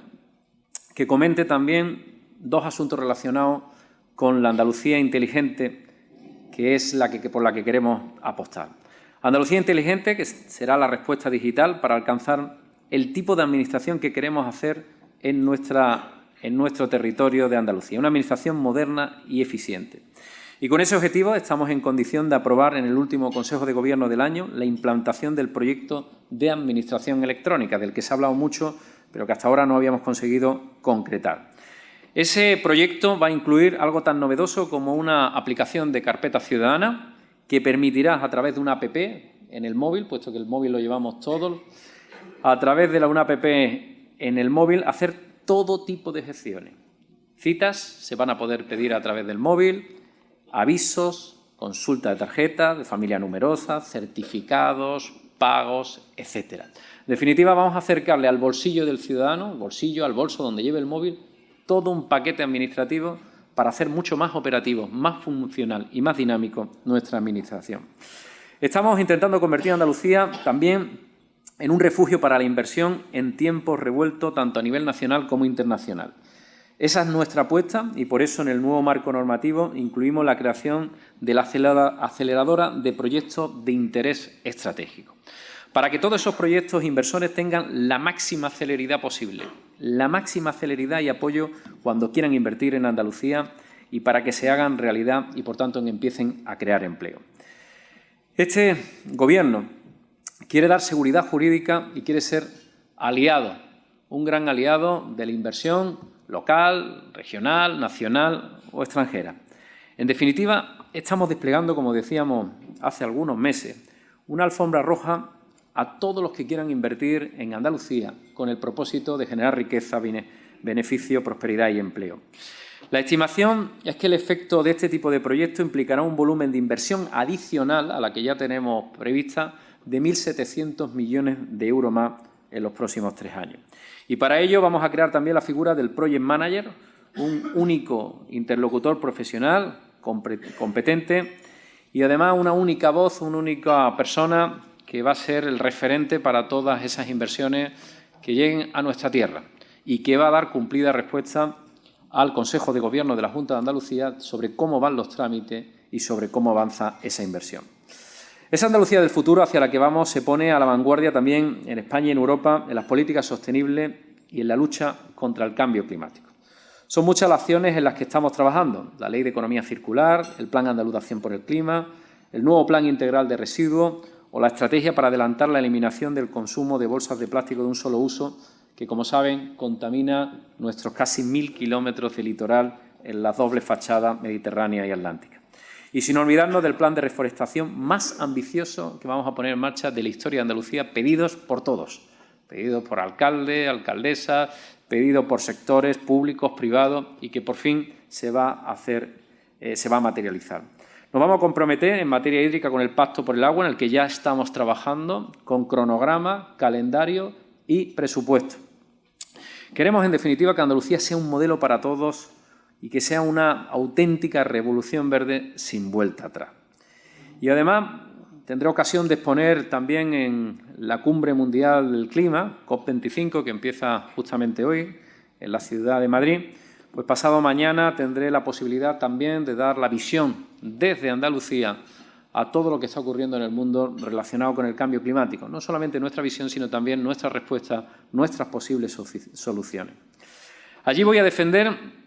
que comente también dos asuntos relacionados con la Andalucía inteligente, que es por la que queremos apostar. Andalucía inteligente, que será la respuesta digital para alcanzar el tipo de administración que queremos hacer en nuestro territorio de Andalucía, una administración moderna y eficiente. Y con ese objetivo estamos en condición de aprobar en el último Consejo de Gobierno del año la implantación del proyecto de administración electrónica, del que se ha hablado mucho, pero que hasta ahora no habíamos conseguido concretar. Ese proyecto va a incluir algo tan novedoso como una aplicación de carpeta ciudadana que permitirá, a través de una app en el móvil, puesto que el móvil lo llevamos todos, a través de una app en el móvil, hacer todo tipo de gestiones. Citas se van a poder pedir a través del móvil, avisos, consulta de tarjetas, de familia numerosa, certificados, pagos, etcétera. En definitiva, vamos a acercarle al bolsillo del ciudadano, al bolso donde lleve el móvil, todo un paquete administrativo para hacer mucho más operativo, más funcional y más dinámico nuestra administración. Estamos intentando convertir a Andalucía también en un refugio para la inversión en tiempos revueltos, tanto a nivel nacional como internacional. Esa es nuestra apuesta y por eso en el nuevo marco normativo incluimos la creación de la aceleradora de proyectos de interés estratégico, para que todos esos proyectos inversores tengan la máxima celeridad posible, la máxima celeridad y apoyo cuando quieran invertir en Andalucía y para que se hagan realidad y, por tanto, empiecen a crear empleo. Este Gobierno quiere dar seguridad jurídica y quiere ser aliado, un gran aliado de la inversión local, regional, nacional o extranjera. En definitiva, estamos desplegando, como decíamos hace algunos meses, una alfombra roja a todos los que quieran invertir en Andalucía con el propósito de generar riqueza, beneficio, prosperidad y empleo. La estimación es que el efecto de este tipo de proyectos implicará un volumen de inversión adicional a la que ya tenemos prevista de 1.700 millones de euros más en los próximos 3 años. Y para ello vamos a crear también la figura del Project Manager, un único interlocutor profesional, competente y además una única voz, una única persona que va a ser el referente para todas esas inversiones que lleguen a nuestra tierra y que va a dar cumplida respuesta al Consejo de Gobierno de la Junta de Andalucía sobre cómo van los trámites y sobre cómo avanza esa inversión. Esa Andalucía del futuro hacia la que vamos se pone a la vanguardia también en España y en Europa en las políticas sostenibles y en la lucha contra el cambio climático. Son muchas las acciones en las que estamos trabajando: la Ley de Economía Circular, el Plan Andaluz de Acción por el Clima, el nuevo Plan Integral de Residuos o la estrategia para adelantar la eliminación del consumo de bolsas de plástico de un solo uso, que, como saben, contamina nuestros casi 1.000 kilómetros de litoral en las dobles fachadas mediterránea y atlántica. Y sin olvidarnos del plan de reforestación más ambicioso que vamos a poner en marcha de la historia de Andalucía, pedidos por todos, pedidos por alcaldes, alcaldesas, pedidos por sectores públicos, privados y que por fin se va a materializar. Nos vamos a comprometer en materia hídrica con el Pacto por el Agua, en el que ya estamos trabajando con cronograma, calendario y presupuesto. Queremos, en definitiva, que Andalucía sea un modelo para todos y que sea una auténtica revolución verde sin vuelta atrás. Y además tendré ocasión de exponer también en la Cumbre Mundial del Clima, COP25, que empieza justamente hoy en la ciudad de Madrid. Pues pasado mañana tendré la posibilidad también de dar la visión desde Andalucía a todo lo que está ocurriendo en el mundo relacionado con el cambio climático. No solamente nuestra visión, sino también nuestra respuesta, nuestras posibles soluciones. Allí voy a defender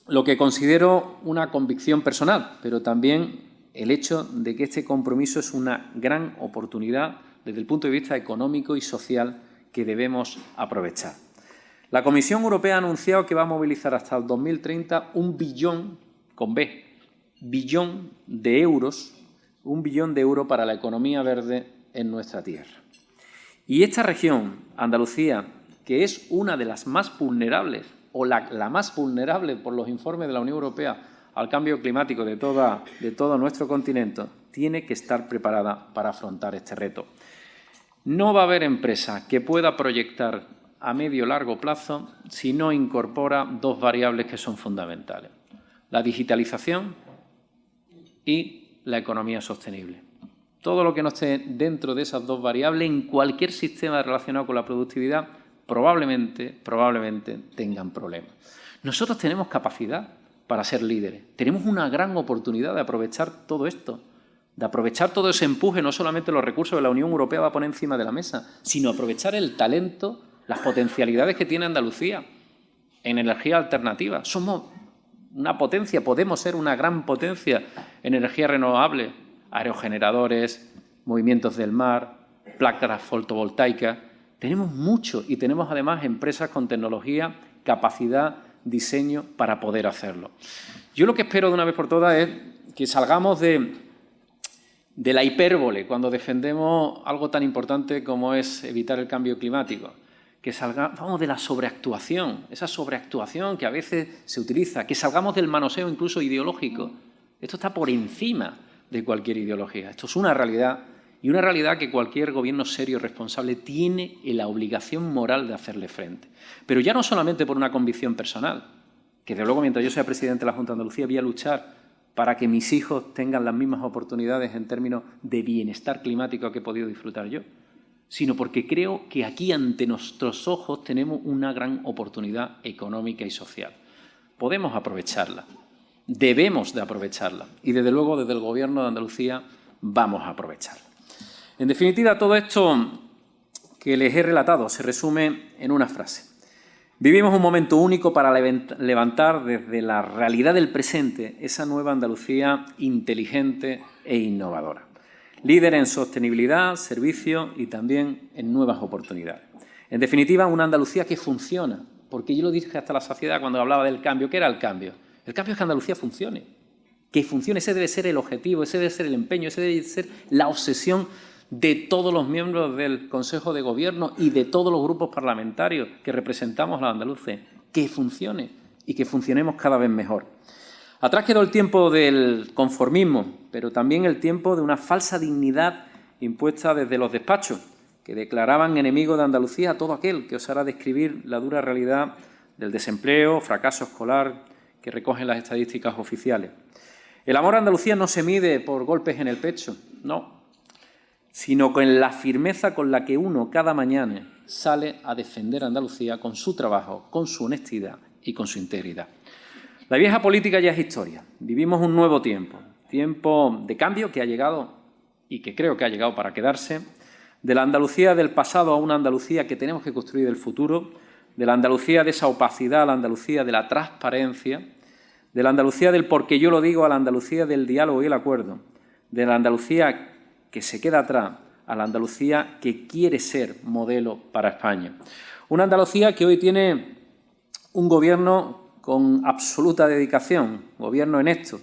lo que considero una convicción personal, pero también el hecho de que este compromiso es una gran oportunidad desde el punto de vista económico y social que debemos aprovechar. La Comisión Europea ha anunciado que va a movilizar hasta el 2030 un billón, con B, billón de euros, $1 billón para la economía verde en nuestra tierra. Y esta región, Andalucía, que es una de las más vulnerables, o la más vulnerable por los informes de la Unión Europea al cambio climático de todo nuestro continente, tiene que estar preparada para afrontar este reto. No va a haber empresa que pueda proyectar a medio y largo plazo si no incorpora dos variables que son fundamentales: la digitalización y la economía sostenible. Todo lo que no esté dentro de esas dos variables en cualquier sistema relacionado con la productividad probablemente tengan problemas. Nosotros tenemos capacidad para ser líderes. Tenemos una gran oportunidad de aprovechar todo esto, de aprovechar todo ese empuje, no solamente los recursos que la Unión Europea va a poner encima de la mesa, sino aprovechar el talento, las potencialidades que tiene Andalucía en energía alternativa. Somos una potencia, podemos ser una gran potencia en energía renovable, aerogeneradores, movimientos del mar, placas fotovoltaicas. Tenemos mucho y tenemos además empresas con tecnología, capacidad, diseño para poder hacerlo. Yo lo que espero de una vez por todas es que salgamos de la hipérbole cuando defendemos algo tan importante como es evitar el cambio climático, que salgamos de la sobreactuación, esa sobreactuación que a veces se utiliza, que salgamos del manoseo incluso ideológico. Esto está por encima de cualquier ideología. Esto es una realidad, y una realidad que cualquier gobierno serio y responsable tiene la obligación moral de hacerle frente. Pero ya no solamente por una convicción personal, que de luego mientras yo sea presidente de la Junta de Andalucía voy a luchar para que mis hijos tengan las mismas oportunidades en términos de bienestar climático que he podido disfrutar yo, sino porque creo que aquí ante nuestros ojos tenemos una gran oportunidad económica y social. Podemos aprovecharla, debemos de aprovecharla y desde luego desde el Gobierno de Andalucía vamos a aprovecharla. En definitiva, todo esto que les he relatado se resume en una frase. Vivimos un momento único para levantar desde la realidad del presente esa nueva Andalucía inteligente e innovadora. Líder en sostenibilidad, servicio y también en nuevas oportunidades. En definitiva, una Andalucía que funciona, porque yo lo dije hasta la saciedad cuando hablaba del cambio. ¿Qué era el cambio? El cambio es que Andalucía funcione. Que funcione, ese debe ser el objetivo, ese debe ser el empeño, ese debe ser la obsesión de todos los miembros del Consejo de Gobierno y de todos los grupos parlamentarios que representamos a los andaluces. Que funcione y que funcionemos cada vez mejor. Atrás quedó el tiempo del conformismo, pero también el tiempo de una falsa dignidad impuesta desde los despachos, que declaraban enemigo de Andalucía a todo aquel que osara describir la dura realidad del desempleo, fracaso escolar que recogen las estadísticas oficiales. El amor a Andalucía no se mide por golpes en el pecho, no, sino con la firmeza con la que uno cada mañana sale a defender a Andalucía con su trabajo, con su honestidad y con su integridad. La vieja política ya es historia. Vivimos un nuevo tiempo, tiempo de cambio que ha llegado y que creo que ha llegado para quedarse, de la Andalucía del pasado a una Andalucía que tenemos que construir el futuro, de la Andalucía de esa opacidad a la Andalucía de la transparencia, de la Andalucía del porque yo lo digo a la Andalucía del diálogo y el acuerdo, de la Andalucía que se queda atrás a la Andalucía que quiere ser modelo para España. Una Andalucía que hoy tiene un gobierno con absoluta dedicación, gobierno en esto,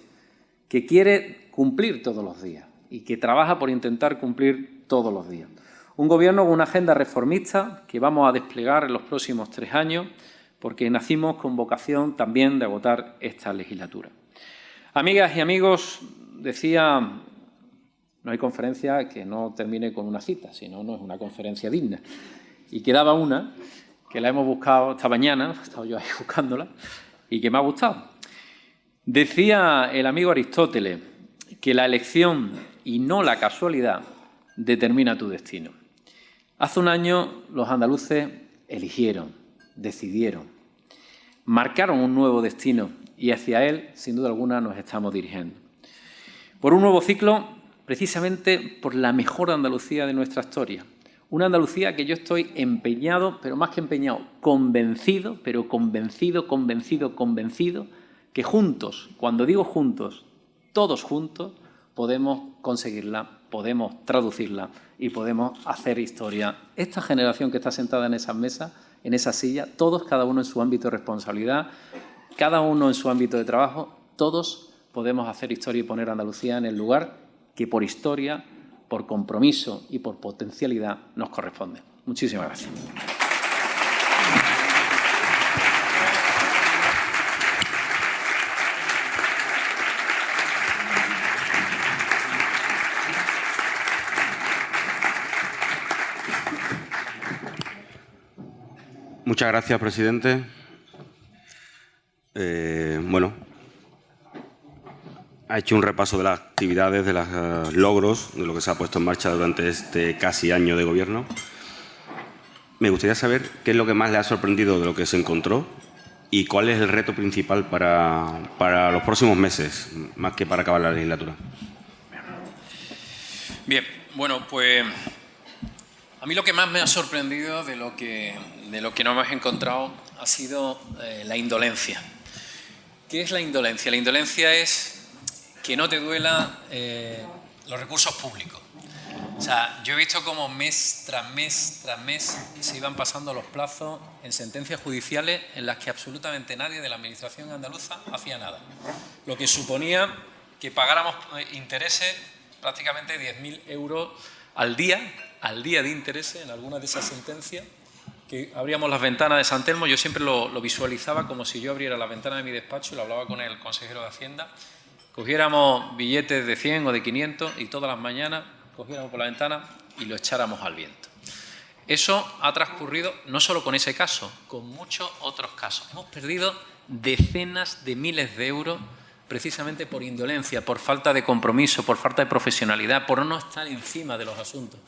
que quiere cumplir todos los días y que trabaja por intentar cumplir todos los días. Un gobierno con una agenda reformista que vamos a desplegar en los próximos 3 años, porque nacimos con vocación también de agotar esta legislatura. Amigas y amigos, decía, no hay conferencia que no termine con una cita, si no, no es una conferencia digna. Y quedaba una, que la hemos buscado esta mañana, he estado yo ahí buscándola, y que me ha gustado. Decía el amigo Aristóteles que la elección y no la casualidad determina tu destino. Hace un año los andaluces eligieron, decidieron, marcaron un nuevo destino y hacia él, sin duda alguna, nos estamos dirigiendo. Por un nuevo ciclo, precisamente por la mejor Andalucía de nuestra historia. Una Andalucía que yo estoy empeñado, pero más que empeñado, convencido, pero convencido, que juntos, cuando digo juntos, todos juntos, podemos conseguirla, podemos traducirla y podemos hacer historia. Esta generación que está sentada en esas mesas, en esa silla, todos, cada uno en su ámbito de responsabilidad, cada uno en su ámbito de trabajo, todos podemos hacer historia y poner a Andalucía en el lugar que por historia, por compromiso y por potencialidad nos corresponde. Muchísimas gracias. Muchas gracias, presidente. Bueno, ha hecho un repaso de las actividades, de los logros, de lo que se ha puesto en marcha durante este casi año de gobierno. Me gustaría saber qué es lo que más le ha sorprendido de lo que se encontró y cuál es el reto principal para los próximos meses, más que para acabar la legislatura. Bien, bueno, pues a mí lo que más me ha sorprendido de lo que nos hemos encontrado ha sido la indolencia. ¿Qué es la indolencia? La indolencia es que no te duela los recursos públicos. O sea, yo he visto cómo mes tras mes tras mes se iban pasando los plazos en sentencias judiciales en las que absolutamente nadie de la Administración andaluza hacía nada. Lo que suponía que pagáramos intereses prácticamente 10.000 euros al día de intereses en algunas de esas sentencias, que abríamos las ventanas de San Telmo. Yo siempre lo visualizaba como si yo abriera las ventanas de mi despacho y lo hablaba con el consejero de Hacienda, cogiéramos billetes de 100 o de 500 y todas las mañanas cogiéramos por la ventana y lo echáramos al viento. Eso ha transcurrido no solo con ese caso, con muchos otros casos. Hemos perdido decenas de miles de euros precisamente por indolencia, por falta de compromiso, por falta de profesionalidad, por no estar encima de los asuntos,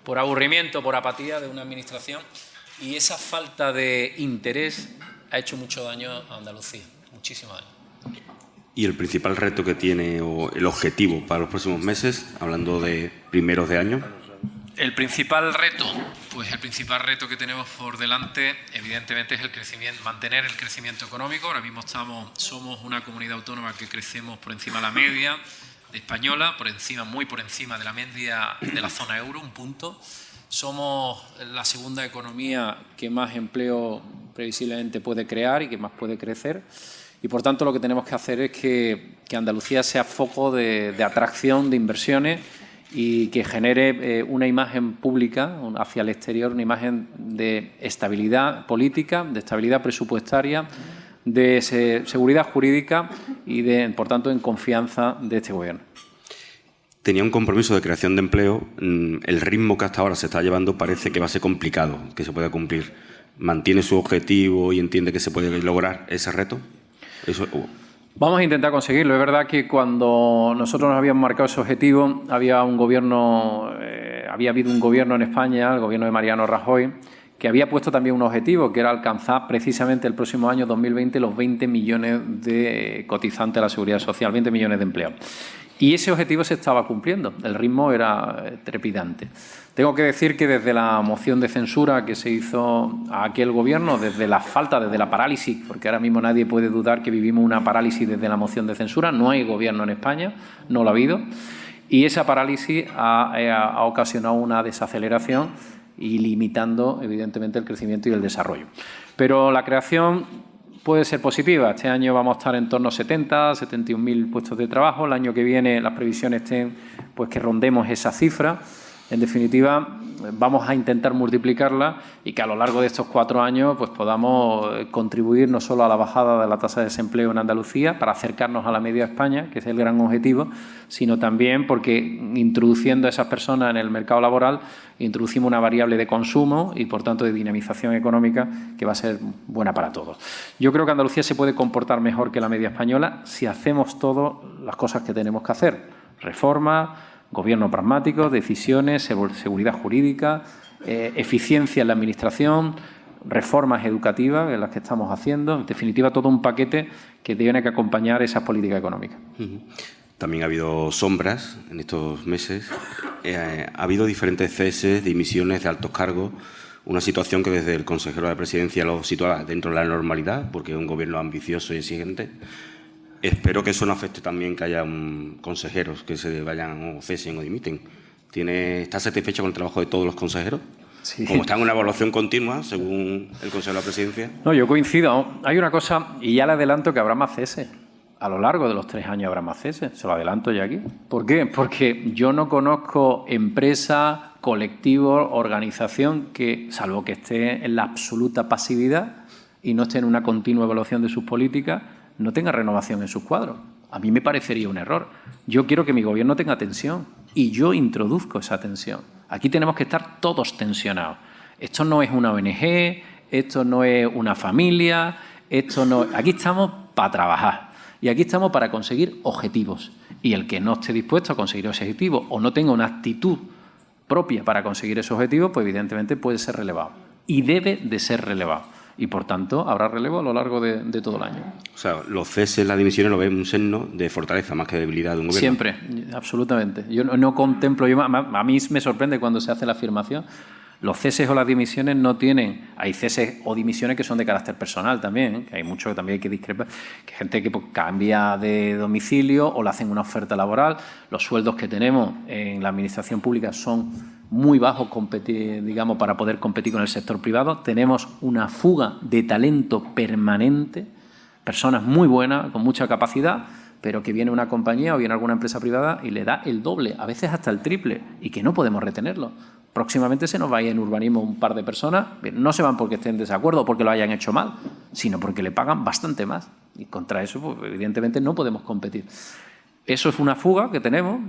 por aburrimiento, por apatía de una administración, y esa falta de interés ha hecho mucho daño a Andalucía, muchísimo daño. ¿Y el principal reto que tiene o el objetivo para los próximos meses, hablando de primeros de año? El principal reto, pues el principal reto que tenemos por delante, evidentemente, es el crecimiento, mantener el crecimiento económico. Ahora mismo somos una comunidad autónoma que crecemos por encima de la media española, muy por encima de la media de la zona euro, un punto. Somos la segunda economía que más empleo previsiblemente puede crear y que más puede crecer. Y, por tanto, lo que tenemos que hacer es que Andalucía sea foco de atracción de inversiones y que genere una imagen pública hacia el exterior, una imagen de estabilidad política, de estabilidad presupuestaria, de seguridad jurídica y, por tanto, en confianza de este Gobierno. Tenía un compromiso de creación de empleo. El ritmo que hasta ahora se está llevando parece que va a ser complicado, que se pueda cumplir. ¿Mantiene su objetivo y entiende que se puede lograr ese reto? Vamos a intentar conseguirlo. Es verdad que cuando nosotros nos habíamos marcado ese objetivo, había habido un gobierno en España, el gobierno de Mariano Rajoy, que había puesto también un objetivo, que era alcanzar precisamente el próximo año 2020 los 20 millones de cotizantes a la Seguridad Social, 20 millones de empleados. Y ese objetivo se estaba cumpliendo, el ritmo era trepidante. Tengo que decir que desde la moción de censura que se hizo a aquel gobierno, desde la parálisis, porque ahora mismo nadie puede dudar que vivimos una parálisis desde la moción de censura, no hay gobierno en España, no lo ha habido, y esa parálisis ha ocasionado una desaceleración y limitando, evidentemente, el crecimiento y el desarrollo. Pero la creación puede ser positiva. Este año vamos a estar en torno a 71.000 puestos de trabajo. El año que viene las previsiones estén pues que rondemos esa cifra. En definitiva, vamos a intentar multiplicarla y que a lo largo de estos 4 años pues podamos contribuir no solo a la bajada de la tasa de desempleo en Andalucía para acercarnos a la media de España, que es el gran objetivo, sino también porque introduciendo a esas personas en el mercado laboral introducimos una variable de consumo y, por tanto, de dinamización económica que va a ser buena para todos. Yo creo que Andalucía se puede comportar mejor que la media española si hacemos todas las cosas que tenemos que hacer. Reforma, gobierno pragmático, decisiones, seguridad jurídica, eficiencia en la administración, reformas educativas en las que estamos haciendo. En definitiva, todo un paquete que tiene que acompañar esas políticas económicas. También ha habido sombras en estos meses. Ha habido diferentes ceses, dimisiones de altos cargos. Una situación que desde el consejero de Presidencia lo sitúa dentro de la normalidad, porque es un gobierno ambicioso y exigente. Espero que eso no afecte también que haya consejeros que se vayan o cesen o dimiten. ¿Está satisfecho con el trabajo de todos los consejeros? Sí. Como está en una evaluación continua, según el Consejo de la Presidencia. No, yo coincido. Hay una cosa, y ya le adelanto que habrá más ceses. A lo largo de los 3 años habrá más ceses. Se lo adelanto ya aquí. ¿Por qué? Porque yo no conozco empresa, colectivo, organización que, salvo que esté en la absoluta pasividad y no esté en una continua evaluación de sus políticas, no tenga renovación en sus cuadros. A mí me parecería un error. Yo quiero que mi gobierno tenga tensión y yo introduzco esa tensión. Aquí tenemos que estar todos tensionados. Esto no es una ONG, esto no es una familia, esto no... Aquí estamos para trabajar y aquí estamos para conseguir objetivos. Y el que no esté dispuesto a conseguir ese objetivo o no tenga una actitud propia para conseguir ese objetivo, pues evidentemente puede ser relevado. Y debe de ser relevado. Y por tanto habrá relevo a lo largo de todo el año. O sea, los ceses, las dimisiones lo ven un signo de fortaleza más que de debilidad de un gobierno. Siempre, absolutamente. Yo no contemplo, a mí me sorprende cuando se hace la afirmación. Los ceses o las dimisiones no tienen... Hay ceses o dimisiones que son de carácter personal también, ¿eh? Que hay mucho que también hay que discrepar. Que gente que pues, cambia de domicilio o le hacen una oferta laboral. Los sueldos que tenemos en la administración pública son muy bajos, digamos, para poder competir con el sector privado. Tenemos una fuga de talento permanente, personas muy buenas, con mucha capacidad, pero que viene una compañía o viene alguna empresa privada y le da el doble, a veces hasta el triple, y que no podemos retenerlo. Próximamente se nos va a ir en urbanismo un par de personas, no se van porque estén en desacuerdo o porque lo hayan hecho mal, sino porque le pagan bastante más. Y contra eso, pues, evidentemente, no podemos competir. Eso es una fuga que tenemos.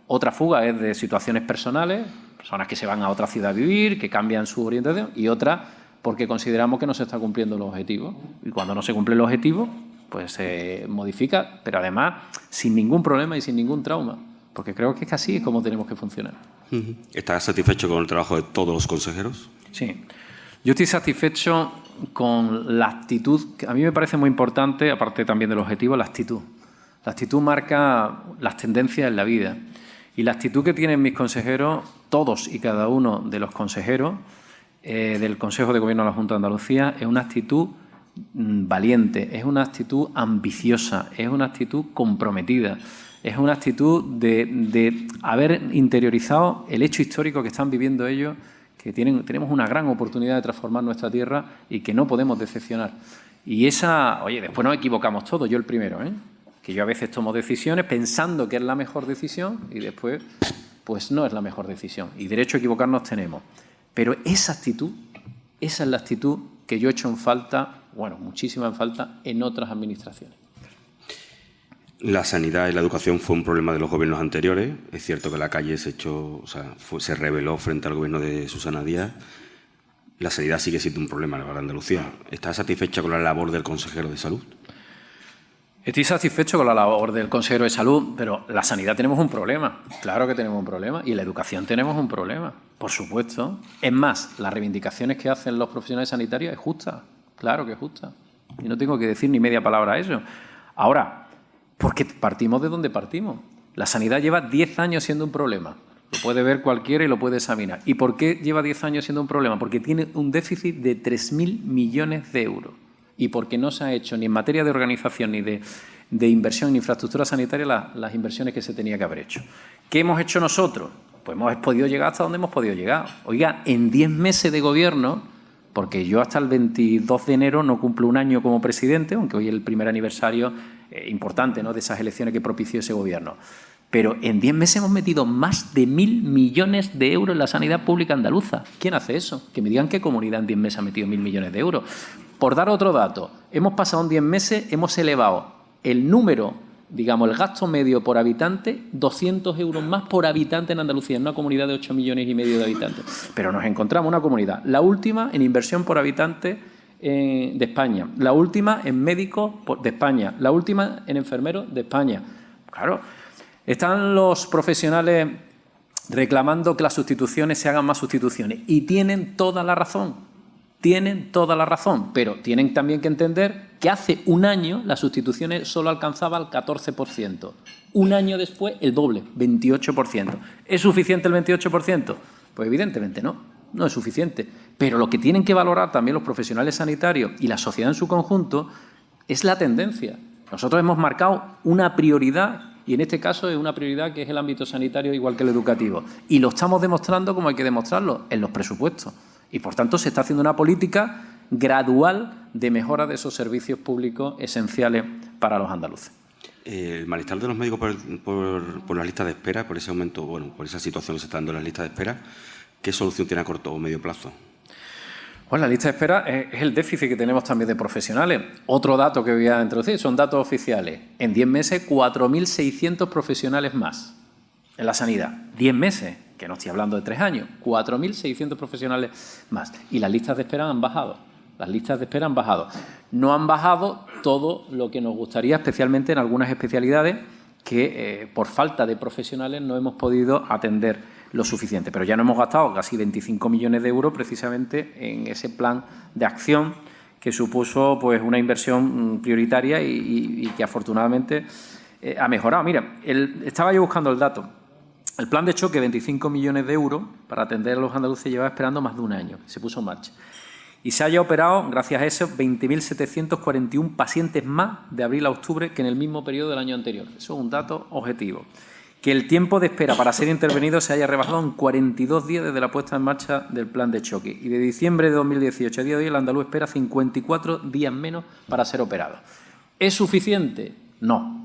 Otra fuga es de situaciones personales, personas que se van a otra ciudad a vivir, que cambian su orientación, y otra porque consideramos que no se está cumpliendo los objetivos. Y cuando no se cumple el objetivo, pues se modifica, pero además sin ningún problema y sin ningún trauma, porque creo que es así como tenemos que funcionar. ¿Estás satisfecho con el trabajo de todos los consejeros? Sí. Yo estoy satisfecho con la actitud, que a mí me parece muy importante, aparte también del objetivo, la actitud. La actitud marca las tendencias en la vida. Y la actitud que tienen mis consejeros, todos y cada uno de los consejeros del Consejo de Gobierno de la Junta de Andalucía, es una actitud valiente, es una actitud ambiciosa, es una actitud comprometida. Es una actitud de haber interiorizado el hecho histórico que están viviendo ellos, que tenemos una gran oportunidad de transformar nuestra tierra y que no podemos decepcionar. Y después nos equivocamos todos, yo el primero, ¿eh? Que yo a veces tomo decisiones pensando que es la mejor decisión y después pues no es la mejor decisión. Y derecho a equivocarnos tenemos. Pero esa es la actitud que yo he hecho en falta, muchísima en falta, en otras administraciones. La sanidad y la educación fue un problema de los gobiernos anteriores. Es cierto que la calle se rebeló frente al gobierno de Susana Díaz. La sanidad sigue siendo un problema para Andalucía. ¿Estás satisfecha con la labor del consejero de Salud? Estoy satisfecho con la labor del consejero de Salud, pero la sanidad tenemos un problema. Claro que tenemos un problema. Y la educación tenemos un problema, por supuesto. Es más, las reivindicaciones que hacen los profesionales sanitarios es justa. Claro que es justa. Y no tengo que decir ni media palabra a eso. Ahora, porque partimos de donde partimos. La sanidad lleva 10 años siendo un problema. Lo puede ver cualquiera y lo puede examinar. ¿Y por qué lleva 10 años siendo un problema? Porque tiene un déficit de 3.000 millones de euros. Y porque no se ha hecho ni en materia de organización ni de inversión en infraestructura sanitaria las inversiones que se tenía que haber hecho. ¿Qué hemos hecho nosotros? Pues hemos podido llegar hasta donde hemos podido llegar. Oiga, en 10 meses de gobierno, porque yo hasta el 22 de enero no cumplo un año como presidente, aunque hoy es el primer aniversario importante, ¿no?, de esas elecciones que propició ese gobierno. Pero en 10 meses hemos metido más de 1.000 millones de euros en la sanidad pública andaluza. ¿Quién hace eso? Que me digan qué comunidad en 10 meses ha metido 1.000 millones de euros. Por dar otro dato, hemos pasado en 10 meses, hemos elevado el número, digamos, el gasto medio por habitante, 200 euros más por habitante en Andalucía, en una comunidad de 8,5 millones de habitantes. Pero nos encontramos una comunidad, la última en inversión por habitante de España, la última en médicos de España, la última en enfermeros de España. Claro, están los profesionales reclamando que las sustituciones se hagan más sustituciones y tienen toda la razón. Tienen toda la razón, pero tienen también que entender que hace un año las sustituciones solo alcanzaban el 14%. Un año después, el doble, 28%. ¿Es suficiente el 28%? Pues evidentemente no es suficiente. Pero lo que tienen que valorar también los profesionales sanitarios y la sociedad en su conjunto es la tendencia. Nosotros hemos marcado una prioridad, y en este caso es una prioridad que es el ámbito sanitario igual que el educativo. Y lo estamos demostrando como hay que demostrarlo, en los presupuestos. Y, por tanto, se está haciendo una política gradual de mejora de esos servicios públicos esenciales para los andaluces. El malestar de los médicos por las listas de espera, por ese aumento, por esa situación que se está dando en las listas de espera, ¿qué solución tiene a corto o medio plazo? Pues la lista de espera es el déficit que tenemos también de profesionales. Otro dato que voy a introducir son datos oficiales. En 10 meses, 4.600 profesionales más en la sanidad. 10 meses. Que no estoy hablando de 3 años, 4.600 profesionales más. Y las listas de espera han bajado. Las listas de espera han bajado. No han bajado todo lo que nos gustaría, especialmente en algunas especialidades que por falta de profesionales no hemos podido atender lo suficiente. Pero ya no hemos gastado casi 25 millones de euros precisamente en ese plan de acción que supuso pues una inversión prioritaria y que afortunadamente ha mejorado. Mira, estaba yo buscando el dato. El plan de choque, 25 millones de euros para atender a los andaluces, llevaba esperando más de un año. Se puso en marcha. Y se haya operado, gracias a eso, 20.741 pacientes más de abril a octubre que en el mismo periodo del año anterior. Eso es un dato objetivo. Que el tiempo de espera para ser intervenido se haya rebajado en 42 días desde la puesta en marcha del plan de choque. Y de diciembre de 2018 a día de hoy, el andaluz espera 54 días menos para ser operado. ¿Es suficiente? No.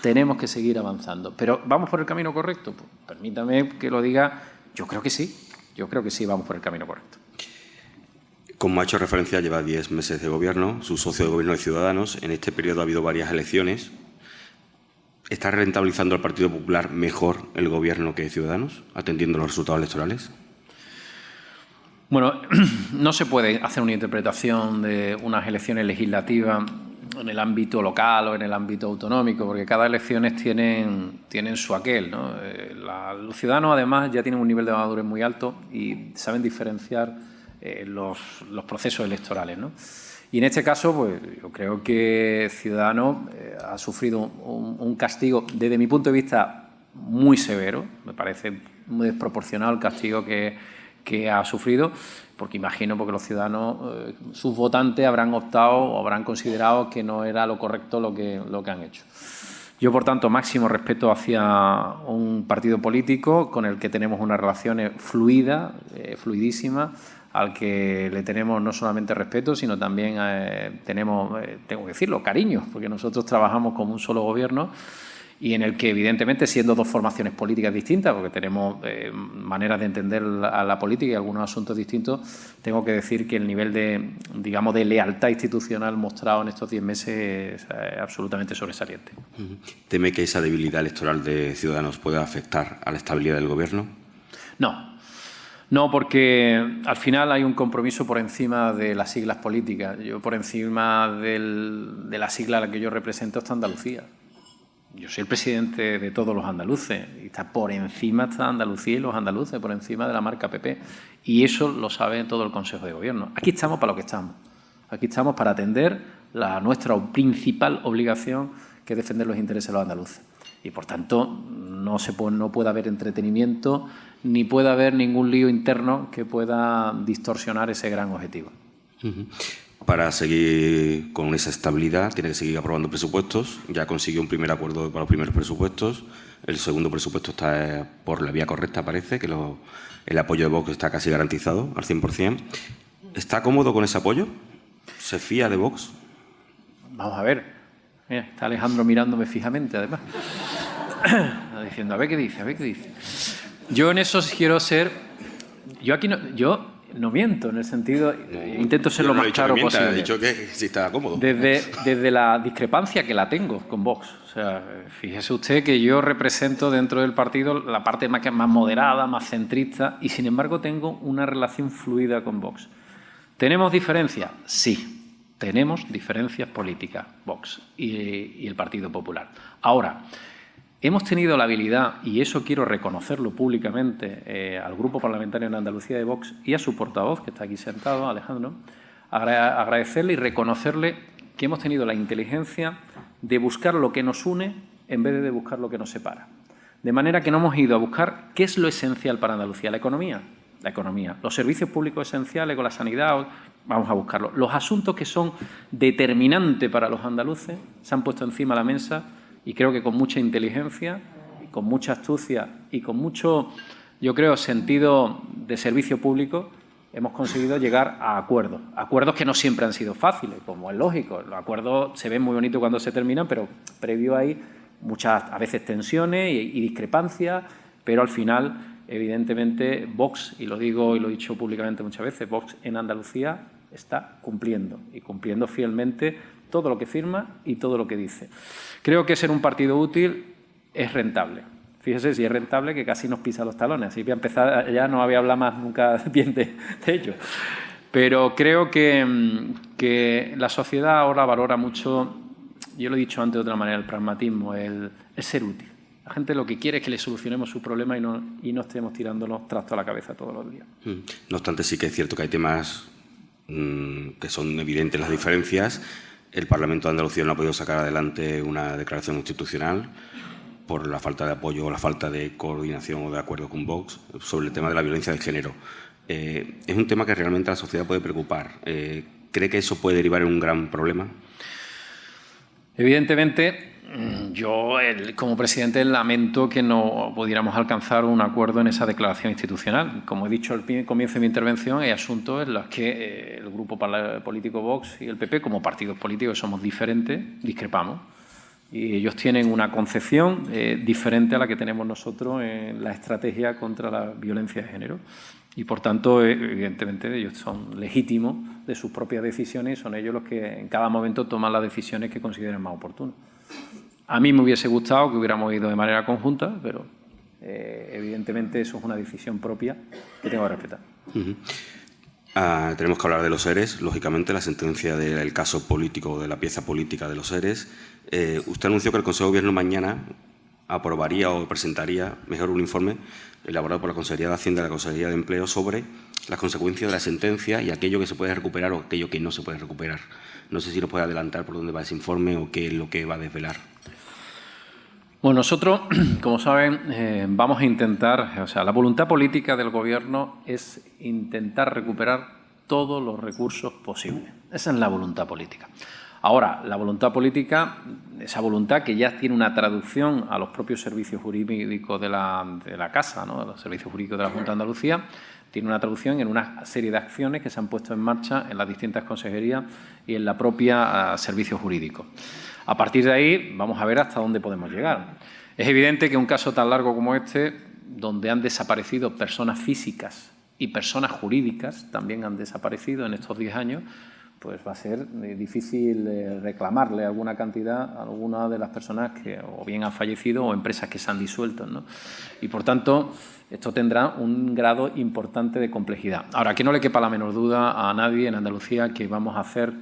Tenemos que seguir avanzando. ¿Pero vamos por el camino correcto? Pues, permítame que lo diga, yo creo que sí. Yo creo que sí, vamos por el camino correcto. Como ha hecho referencia, lleva 10 meses de gobierno, su socio de gobierno de Ciudadanos. En este periodo ha habido varias elecciones. ¿Está rentabilizando el Partido Popular mejor el gobierno que Ciudadanos, atendiendo los resultados electorales? Bueno, no se puede hacer una interpretación de unas elecciones legislativas en el ámbito local o en el ámbito autonómico, porque cada elecciones tienen su aquel, ¿no? Los ciudadanos, además, ya tienen un nivel de madurez muy alto y saben diferenciar los procesos electorales, ¿no? Y en este caso, pues yo creo que Ciudadanos ha sufrido un castigo, desde mi punto de vista, muy severo. Me parece muy desproporcionado el castigo que ha sufrido, porque imagino porque los ciudadanos, sus votantes habrán optado o habrán considerado que no era lo correcto lo que han hecho. Yo, por tanto, máximo respeto hacia un partido político con el que tenemos unas relaciones fluidísimas, al que le tenemos no solamente respeto, sino también tenemos, tengo que decirlo, cariño, porque nosotros trabajamos como un solo gobierno y en el que, evidentemente, siendo dos formaciones políticas distintas, porque tenemos maneras de entender a la política y algunos asuntos distintos, tengo que decir que el nivel de, digamos, de lealtad institucional mostrado en estos 10 meses es absolutamente sobresaliente. ¿Teme que esa debilidad electoral de Ciudadanos pueda afectar a la estabilidad del gobierno? No, porque al final hay un compromiso por encima de las siglas políticas. Yo, por encima de la sigla a la que yo represento, está Andalucía. Yo soy el presidente de todos los andaluces y está por encima está Andalucía y los andaluces, por encima de la marca PP. Y eso lo sabe todo el Consejo de Gobierno. Aquí estamos para lo que estamos. Aquí estamos para atender nuestra principal obligación, que es defender los intereses de los andaluces. Y, por tanto, no puede haber entretenimiento ni puede haber ningún lío interno que pueda distorsionar ese gran objetivo. Para seguir con esa estabilidad, tiene que seguir aprobando presupuestos. Ya consiguió un primer acuerdo para los primeros presupuestos. El segundo presupuesto está por la vía correcta, parece, que el apoyo de Vox está casi garantizado al 100%. ¿Está cómodo con ese apoyo? ¿Se fía de Vox? Vamos a ver. Mira, está Alejandro mirándome fijamente, además. Diciendo, a ver qué dice. Yo en eso quiero ser... Yo no miento, en el sentido... intento ser lo más claro posible. He dicho que sí está cómodo. Desde la discrepancia que la tengo con Vox. O sea, fíjese usted que yo represento dentro del partido la parte más moderada, más centrista, y sin embargo tengo una relación fluida con Vox. ¿Tenemos diferencias? Sí. Tenemos diferencias políticas, Vox y el Partido Popular. Ahora, hemos tenido la habilidad, y eso quiero reconocerlo públicamente al Grupo Parlamentario en Andalucía de Vox y a su portavoz, que está aquí sentado, Alejandro, agradecerle y reconocerle que hemos tenido la inteligencia de buscar lo que nos une en vez de buscar lo que nos separa. De manera que no hemos ido a buscar qué es lo esencial para Andalucía, la economía. Los servicios públicos esenciales con la sanidad, vamos a buscarlo. Los asuntos que son determinantes para los andaluces se han puesto encima de la mesa y creo que con mucha inteligencia, con mucha astucia y con mucho, yo creo, sentido de servicio público, hemos conseguido llegar a acuerdos. Acuerdos que no siempre han sido fáciles, como es lógico. Los acuerdos se ven muy bonitos cuando se terminan, pero previo hay muchas, a veces, tensiones y discrepancias, pero al final, evidentemente, Vox, y lo digo y lo he dicho públicamente muchas veces, Vox en Andalucía está cumpliendo y cumpliendo fielmente todo lo que firma y todo lo que dice. Creo que ser un partido útil es rentable. Fíjese si es rentable, que casi nos pisa los talones. Así que a empezar ya no había hablado más nunca bien de ello. Pero creo que la sociedad ahora valora mucho, yo lo he dicho antes de otra manera, el pragmatismo, el ser útil. La gente lo que quiere es que le solucionemos su problema y no estemos tirándonos trastos a la cabeza todos los días. No obstante, sí que es cierto que hay temas que son evidentes las diferencias. El Parlamento de Andalucía no ha podido sacar adelante una declaración institucional por la falta de apoyo o la falta de coordinación o de acuerdo con Vox sobre el tema de la violencia de género. Es un tema que realmente a la sociedad puede preocupar. ¿Cree que eso puede derivar en un gran problema? Evidentemente, yo como presidente lamento que no pudiéramos alcanzar un acuerdo en esa declaración institucional. Como he dicho al comienzo de mi intervención, hay asuntos en los que el grupo político Vox y el PP, como partidos políticos somos diferentes, discrepamos. Y ellos tienen una concepción diferente a la que tenemos nosotros en la estrategia contra la violencia de género. Y, por tanto, evidentemente, ellos son legítimos de sus propias decisiones y son ellos los que en cada momento toman las decisiones que consideren más oportunas. A mí me hubiese gustado que hubiéramos ido de manera conjunta, pero evidentemente eso es una decisión propia que tengo que respetar. Tenemos que hablar de los ERES, lógicamente, la sentencia del caso político, de la pieza política de los ERES. Usted anunció que el Consejo de Gobierno mañana aprobaría o presentaría mejor un informe elaborado por la Consejería de Hacienda y la Consejería de Empleo sobre las consecuencias de la sentencia y aquello que se puede recuperar o aquello que no se puede recuperar. No sé si nos puede adelantar por dónde va ese informe o qué es lo que va a desvelar. Bueno, nosotros, como saben, vamos a intentar, o sea, la voluntad política del Gobierno es intentar recuperar todos los recursos posibles. Esa es la voluntad política. Ahora, la voluntad política, esa voluntad que ya tiene una traducción a los propios servicios jurídicos de la Casa, ¿no?, de los servicios jurídicos de la Junta de Andalucía, tiene una traducción en una serie de acciones que se han puesto en marcha en las distintas consejerías y en la propia servicio jurídico. A partir de ahí vamos a ver hasta dónde podemos llegar. Es evidente que un caso tan largo como este, donde han desaparecido personas físicas y personas jurídicas, también han desaparecido en estos 10 años, pues va a ser difícil reclamarle alguna cantidad a alguna de las personas que o bien han fallecido o empresas que se han disuelto, ¿no? Y, por tanto, esto tendrá un grado importante de complejidad. Ahora, que no le quepa la menor duda a nadie en Andalucía que vamos a hacer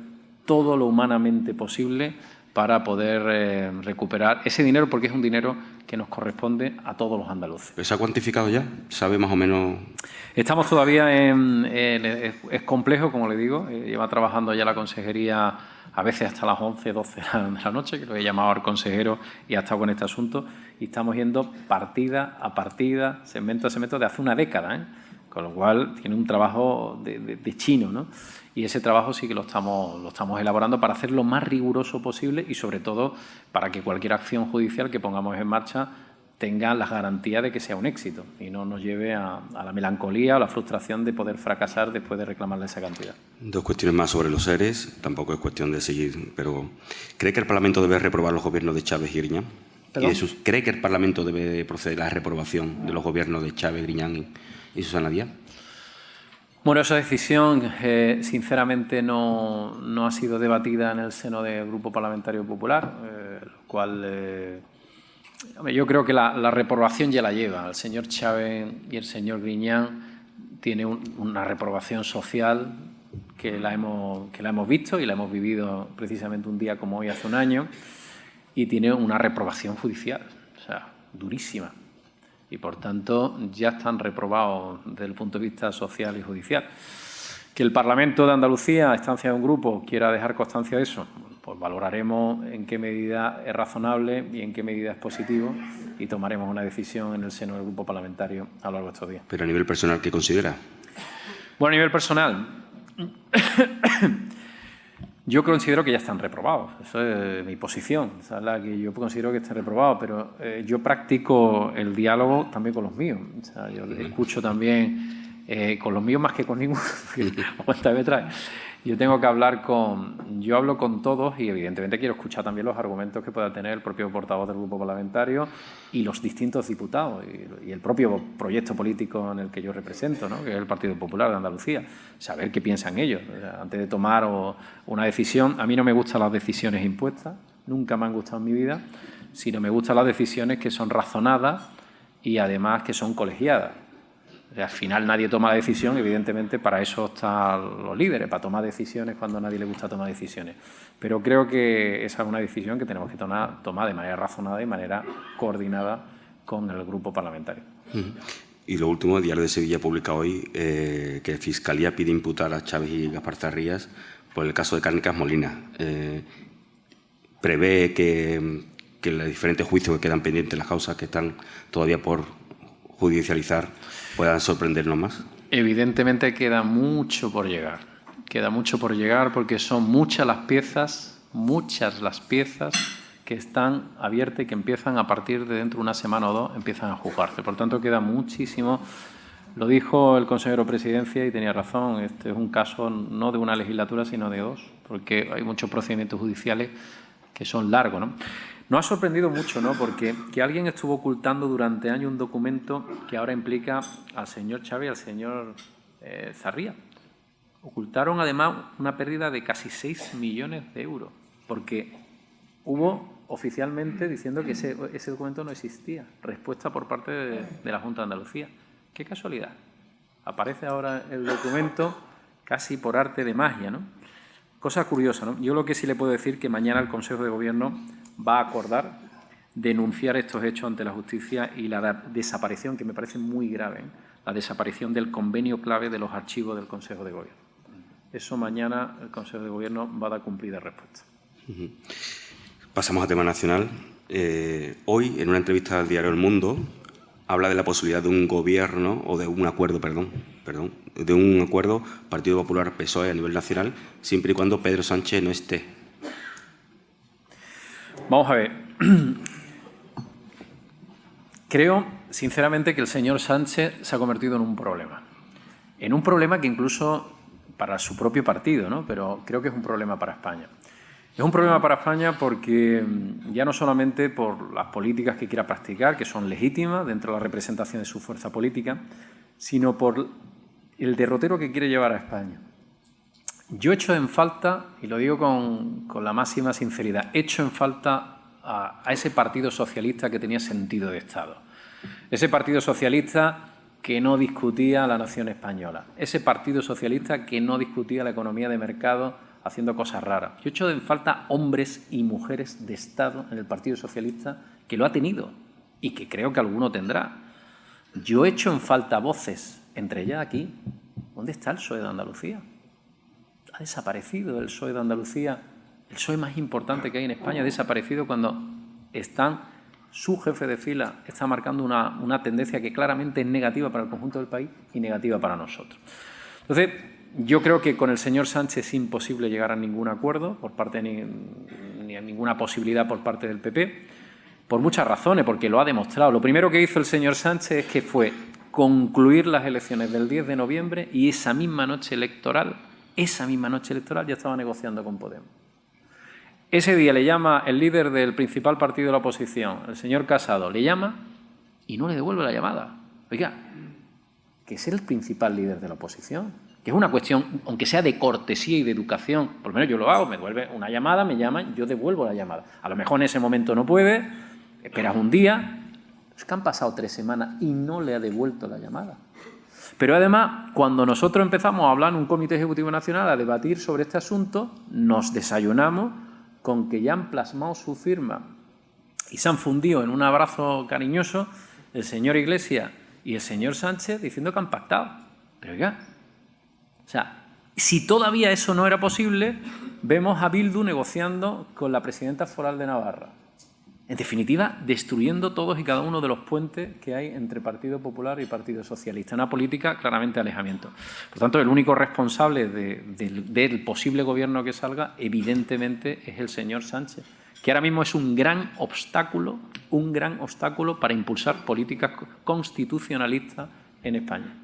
todo lo humanamente posible para poder recuperar ese dinero, porque es un dinero que nos corresponde a todos los andaluces. ¿Se ha cuantificado ya? ¿Sabe más o menos? Estamos todavía es complejo, como le digo. Lleva trabajando ya la consejería a veces hasta las 11, 12 de la noche, que lo he llamado al consejero y ha estado con este asunto, y estamos yendo partida a partida, segmento a segmento, de hace una década, con lo cual tiene un trabajo de chino, ¿no? Y ese trabajo sí que lo estamos elaborando para hacer lo más riguroso posible y, sobre todo, para que cualquier acción judicial que pongamos en marcha tenga las garantías de que sea un éxito y no nos lleve a la melancolía o la frustración de poder fracasar después de reclamarle esa cantidad. Dos cuestiones más sobre los ERES. Tampoco es cuestión de seguir, pero ¿cree que el Parlamento debe reprobar los gobiernos de Chávez y Griñán? ¿Cree que el Parlamento debe proceder a la reprobación de los gobiernos de Chávez, Griñán y Susana Díaz? Bueno, esa decisión, sinceramente, no ha sido debatida en el seno del Grupo Parlamentario Popular, lo cual yo creo que la reprobación ya la lleva. El señor Chávez y el señor Griñán tienen una reprobación social que la hemos visto y la hemos vivido precisamente un día como hoy hace un año, y tiene una reprobación judicial, o sea, durísima. Y, por tanto, ya están reprobados desde el punto de vista social y judicial. Que el Parlamento de Andalucía, a instancia de un grupo, quiera dejar constancia de eso, pues valoraremos en qué medida es razonable y en qué medida es positivo y tomaremos una decisión en el seno del grupo parlamentario a lo largo de estos días. Pero a nivel personal, ¿qué considera? Bueno, a nivel personal, yo considero que ya están reprobados. Eso es mi posición. Esa es la que yo considero que están reprobados. Pero yo practico el diálogo también con los míos. O sea, yo escucho también con los míos más que con ninguno. Aguanta, me trae. Yo hablo con todos y, evidentemente, quiero escuchar también los argumentos que pueda tener el propio portavoz del grupo parlamentario y los distintos diputados y el propio proyecto político en el que yo represento, ¿no?, que es el Partido Popular de Andalucía. Saber qué piensan ellos. O sea, antes de tomar una decisión, a mí no me gustan las decisiones impuestas, nunca me han gustado en mi vida, sino me gustan las decisiones que son razonadas y, además, que son colegiadas. Al final nadie toma la decisión, evidentemente para eso están los líderes, para tomar decisiones cuando a nadie le gusta tomar decisiones. Pero creo que esa es una decisión que tenemos que tomar de manera razonada y de manera coordinada con el grupo parlamentario. Y lo último, el Diario de Sevilla publica hoy que Fiscalía pide imputar a Chávez y Gaspar Zarrías por el caso de Cárnicas Molina. Prevé que los diferentes juicios que quedan pendientes, las causas que están todavía por judicializar, puedan sorprendernos más. Evidentemente queda mucho por llegar. Queda mucho por llegar porque son muchas las piezas que están abiertas y que empiezan a partir de dentro de una semana o dos, empiezan a juzgarse. Por tanto, queda muchísimo. Lo dijo el consejero de Presidencia y tenía razón. Este es un caso no de una legislatura, sino de dos, porque hay muchos procedimientos judiciales que son largos, ¿no? Nos ha sorprendido mucho, ¿no? Porque que alguien estuvo ocultando durante años un documento que ahora implica al señor Chávez y al señor Zarría. Ocultaron, además, una pérdida de casi 6 millones de euros, porque hubo oficialmente diciendo que ese documento no existía. Respuesta por parte de la Junta de Andalucía. ¡Qué casualidad! Aparece ahora el documento casi por arte de magia, ¿no? Cosa curiosa, ¿no? Yo lo que sí le puedo decir es que mañana el Consejo de Gobierno va a acordar denunciar estos hechos ante la justicia y la desaparición, que me parece muy grave, la desaparición del convenio clave de los archivos del Consejo de Gobierno. Eso mañana el Consejo de Gobierno va a dar cumplida respuesta. Pasamos a tema nacional. Hoy, en una entrevista al diario El Mundo, habla de la posibilidad de un gobierno, o de un acuerdo, de un acuerdo Partido Popular-PSOE a nivel nacional, siempre y cuando Pedro Sánchez no esté. Vamos a ver. Creo, sinceramente, que el señor Sánchez se ha convertido en un problema. En un problema que incluso para su propio partido, ¿no? Pero creo que es un problema para España. Es un problema para España porque ya no solamente por las políticas que quiera practicar, que son legítimas dentro de la representación de su fuerza política, sino por el derrotero que quiere llevar a España. Yo echo en falta, y lo digo con la máxima sinceridad, echo en falta a ese Partido Socialista que tenía sentido de Estado. Ese Partido Socialista que no discutía la nación española. Ese Partido Socialista que no discutía la economía de mercado haciendo cosas raras. Yo echo en falta hombres y mujeres de Estado en el Partido Socialista que lo ha tenido y que creo que alguno tendrá. Yo echo en falta voces, entre ellas aquí. ¿Dónde está el PSOE de Andalucía? Ha desaparecido el PSOE de Andalucía. El PSOE más importante que hay en España ha desaparecido cuando su jefe de fila está marcando una tendencia que claramente es negativa para el conjunto del país y negativa para nosotros. Entonces, yo creo que con el señor Sánchez es imposible llegar a ningún acuerdo por parte ni a ninguna posibilidad por parte del PP, por muchas razones, porque lo ha demostrado. Lo primero que hizo el señor Sánchez es que fue concluir las elecciones del 10 de noviembre y esa misma noche electoral ya estaba negociando con Podemos. Ese día le llama el líder del principal partido de la oposición, el señor Casado, le llama y no le devuelve la llamada. Oiga, que es el principal líder de la oposición, que es una cuestión, aunque sea de cortesía y de educación, por lo menos yo lo hago, me devuelve una llamada, me llaman, yo devuelvo la llamada. A lo mejor en ese momento no puede, esperas un día, es que han pasado 3 semanas y no le ha devuelto la llamada. Pero además, cuando nosotros empezamos a hablar en un Comité Ejecutivo Nacional, a debatir sobre este asunto, nos desayunamos con que ya han plasmado su firma y se han fundido en un abrazo cariñoso el señor Iglesias y el señor Sánchez diciendo que han pactado. Pero oiga, o sea, si todavía eso no era posible, vemos a Bildu negociando con la presidenta foral de Navarra. En definitiva, destruyendo todos y cada uno de los puentes que hay entre Partido Popular y Partido Socialista. Una política claramente de alejamiento. Por tanto, el único responsable del posible gobierno que salga, evidentemente, es el señor Sánchez, que ahora mismo es un gran obstáculo para impulsar políticas constitucionalistas en España.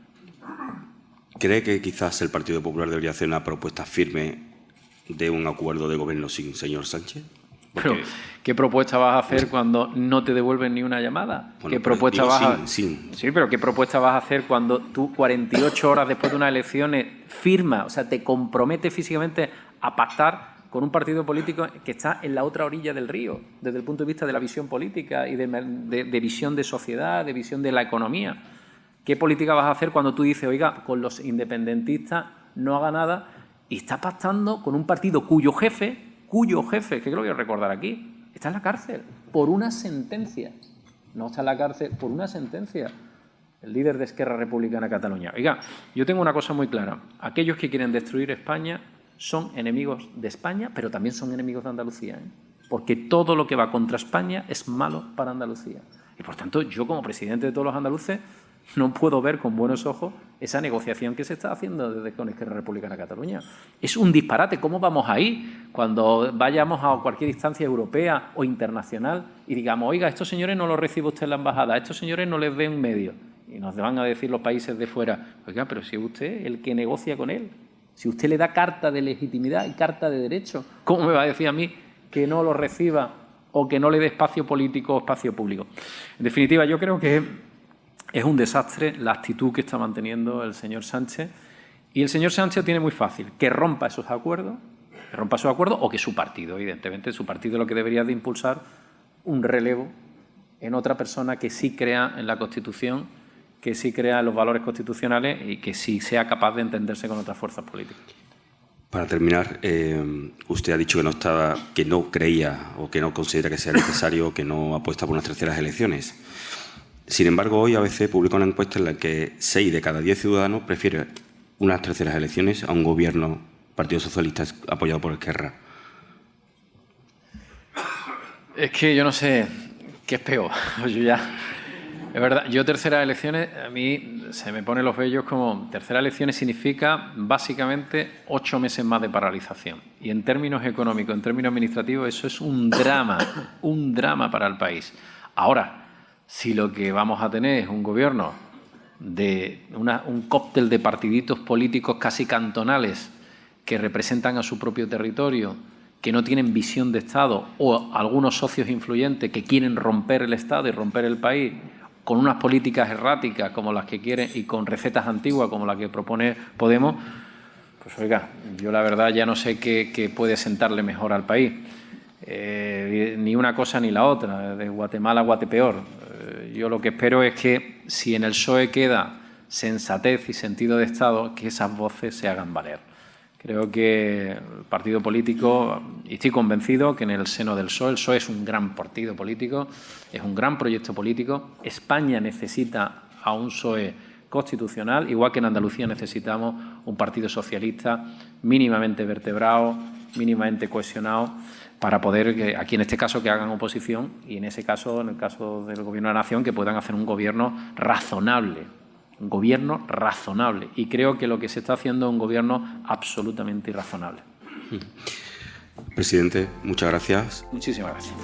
¿Cree que quizás el Partido Popular debería hacer una propuesta firme de un acuerdo de gobierno sin señor Sánchez? Pero, ¿qué propuesta vas a hacer cuando no te devuelven ni una llamada? Bueno, ¿Qué propuesta Sí, pero ¿qué propuesta vas a hacer cuando tú 48 horas después de unas elecciones firmas, o sea, te comprometes físicamente a pactar con un partido político que está en la otra orilla del río, desde el punto de vista de la visión política y de visión de sociedad, de visión de la economía? ¿Qué política vas a hacer cuando tú dices, oiga, con los independentistas no haga nada y está pactando con un partido cuyo jefe, que lo voy a recordar aquí, está en la cárcel por una sentencia? No está en la cárcel por una sentencia. El líder de Esquerra Republicana de Cataluña. Oiga, yo tengo una cosa muy clara. Aquellos que quieren destruir España son enemigos de España, pero también son enemigos de Andalucía, ¿eh? Porque todo lo que va contra España es malo para Andalucía. Y, por tanto, yo como presidente de todos los andaluces no puedo ver con buenos ojos esa negociación que se está haciendo desde con Esquerra Republicana de Cataluña. Es un disparate. ¿Cómo vamos ahí cuando vayamos a cualquier instancia europea o internacional y digamos, oiga, a estos señores no los recibe usted en la embajada, a estos señores no les ve en medio? Y nos van a decir los países de fuera, oiga, pero si es usted el que negocia con él, si usted le da carta de legitimidad y carta de derecho, ¿cómo me va a decir a mí que no lo reciba o que no le dé espacio político o espacio público? En definitiva, yo creo que es un desastre la actitud que está manteniendo el señor Sánchez. Y el señor Sánchez tiene muy fácil que rompa esos acuerdos, o que su partido, evidentemente, su partido lo que debería de impulsar un relevo en otra persona que sí crea en la Constitución, que sí crea en los valores constitucionales y que sí sea capaz de entenderse con otras fuerzas políticas. Para terminar, usted ha dicho que no creía o que no considera que sea necesario, que no apuesta por unas terceras elecciones. Sin embargo, hoy ABC publica una encuesta en la que 6 de cada 10 ciudadanos prefieren unas terceras elecciones a un gobierno Partido Socialista apoyado por Esquerra. Es que yo no sé qué es peor. Es verdad, yo terceras elecciones, a mí se me ponen los vellos como terceras elecciones significa básicamente 8 meses más de paralización. Y en términos económicos, en términos administrativos, eso es un drama para el país. Ahora, si lo que vamos a tener es un gobierno de un cóctel de partiditos políticos casi cantonales que representan a su propio territorio, que no tienen visión de Estado, o algunos socios influyentes que quieren romper el Estado y romper el país con unas políticas erráticas como las que quieren y con recetas antiguas como las que propone Podemos, pues oiga, yo la verdad ya no sé qué puede sentarle mejor al país. Ni una cosa ni la otra, de Guatemala a Guatepeor. Yo lo que espero es que si en el PSOE queda sensatez y sentido de Estado, que esas voces se hagan valer. Creo que el partido político, y estoy convencido que en el seno del PSOE, el PSOE es un gran partido político, es un gran proyecto político. España necesita a un PSOE constitucional, igual que en Andalucía necesitamos un partido socialista mínimamente vertebrado, mínimamente cohesionado, para poder, aquí en este caso, que hagan oposición y en ese caso, en el caso del Gobierno de la Nación, que puedan hacer un gobierno razonable. Un gobierno razonable. Y creo que lo que se está haciendo es un gobierno absolutamente irrazonable. Presidente, muchas gracias. Muchísimas gracias.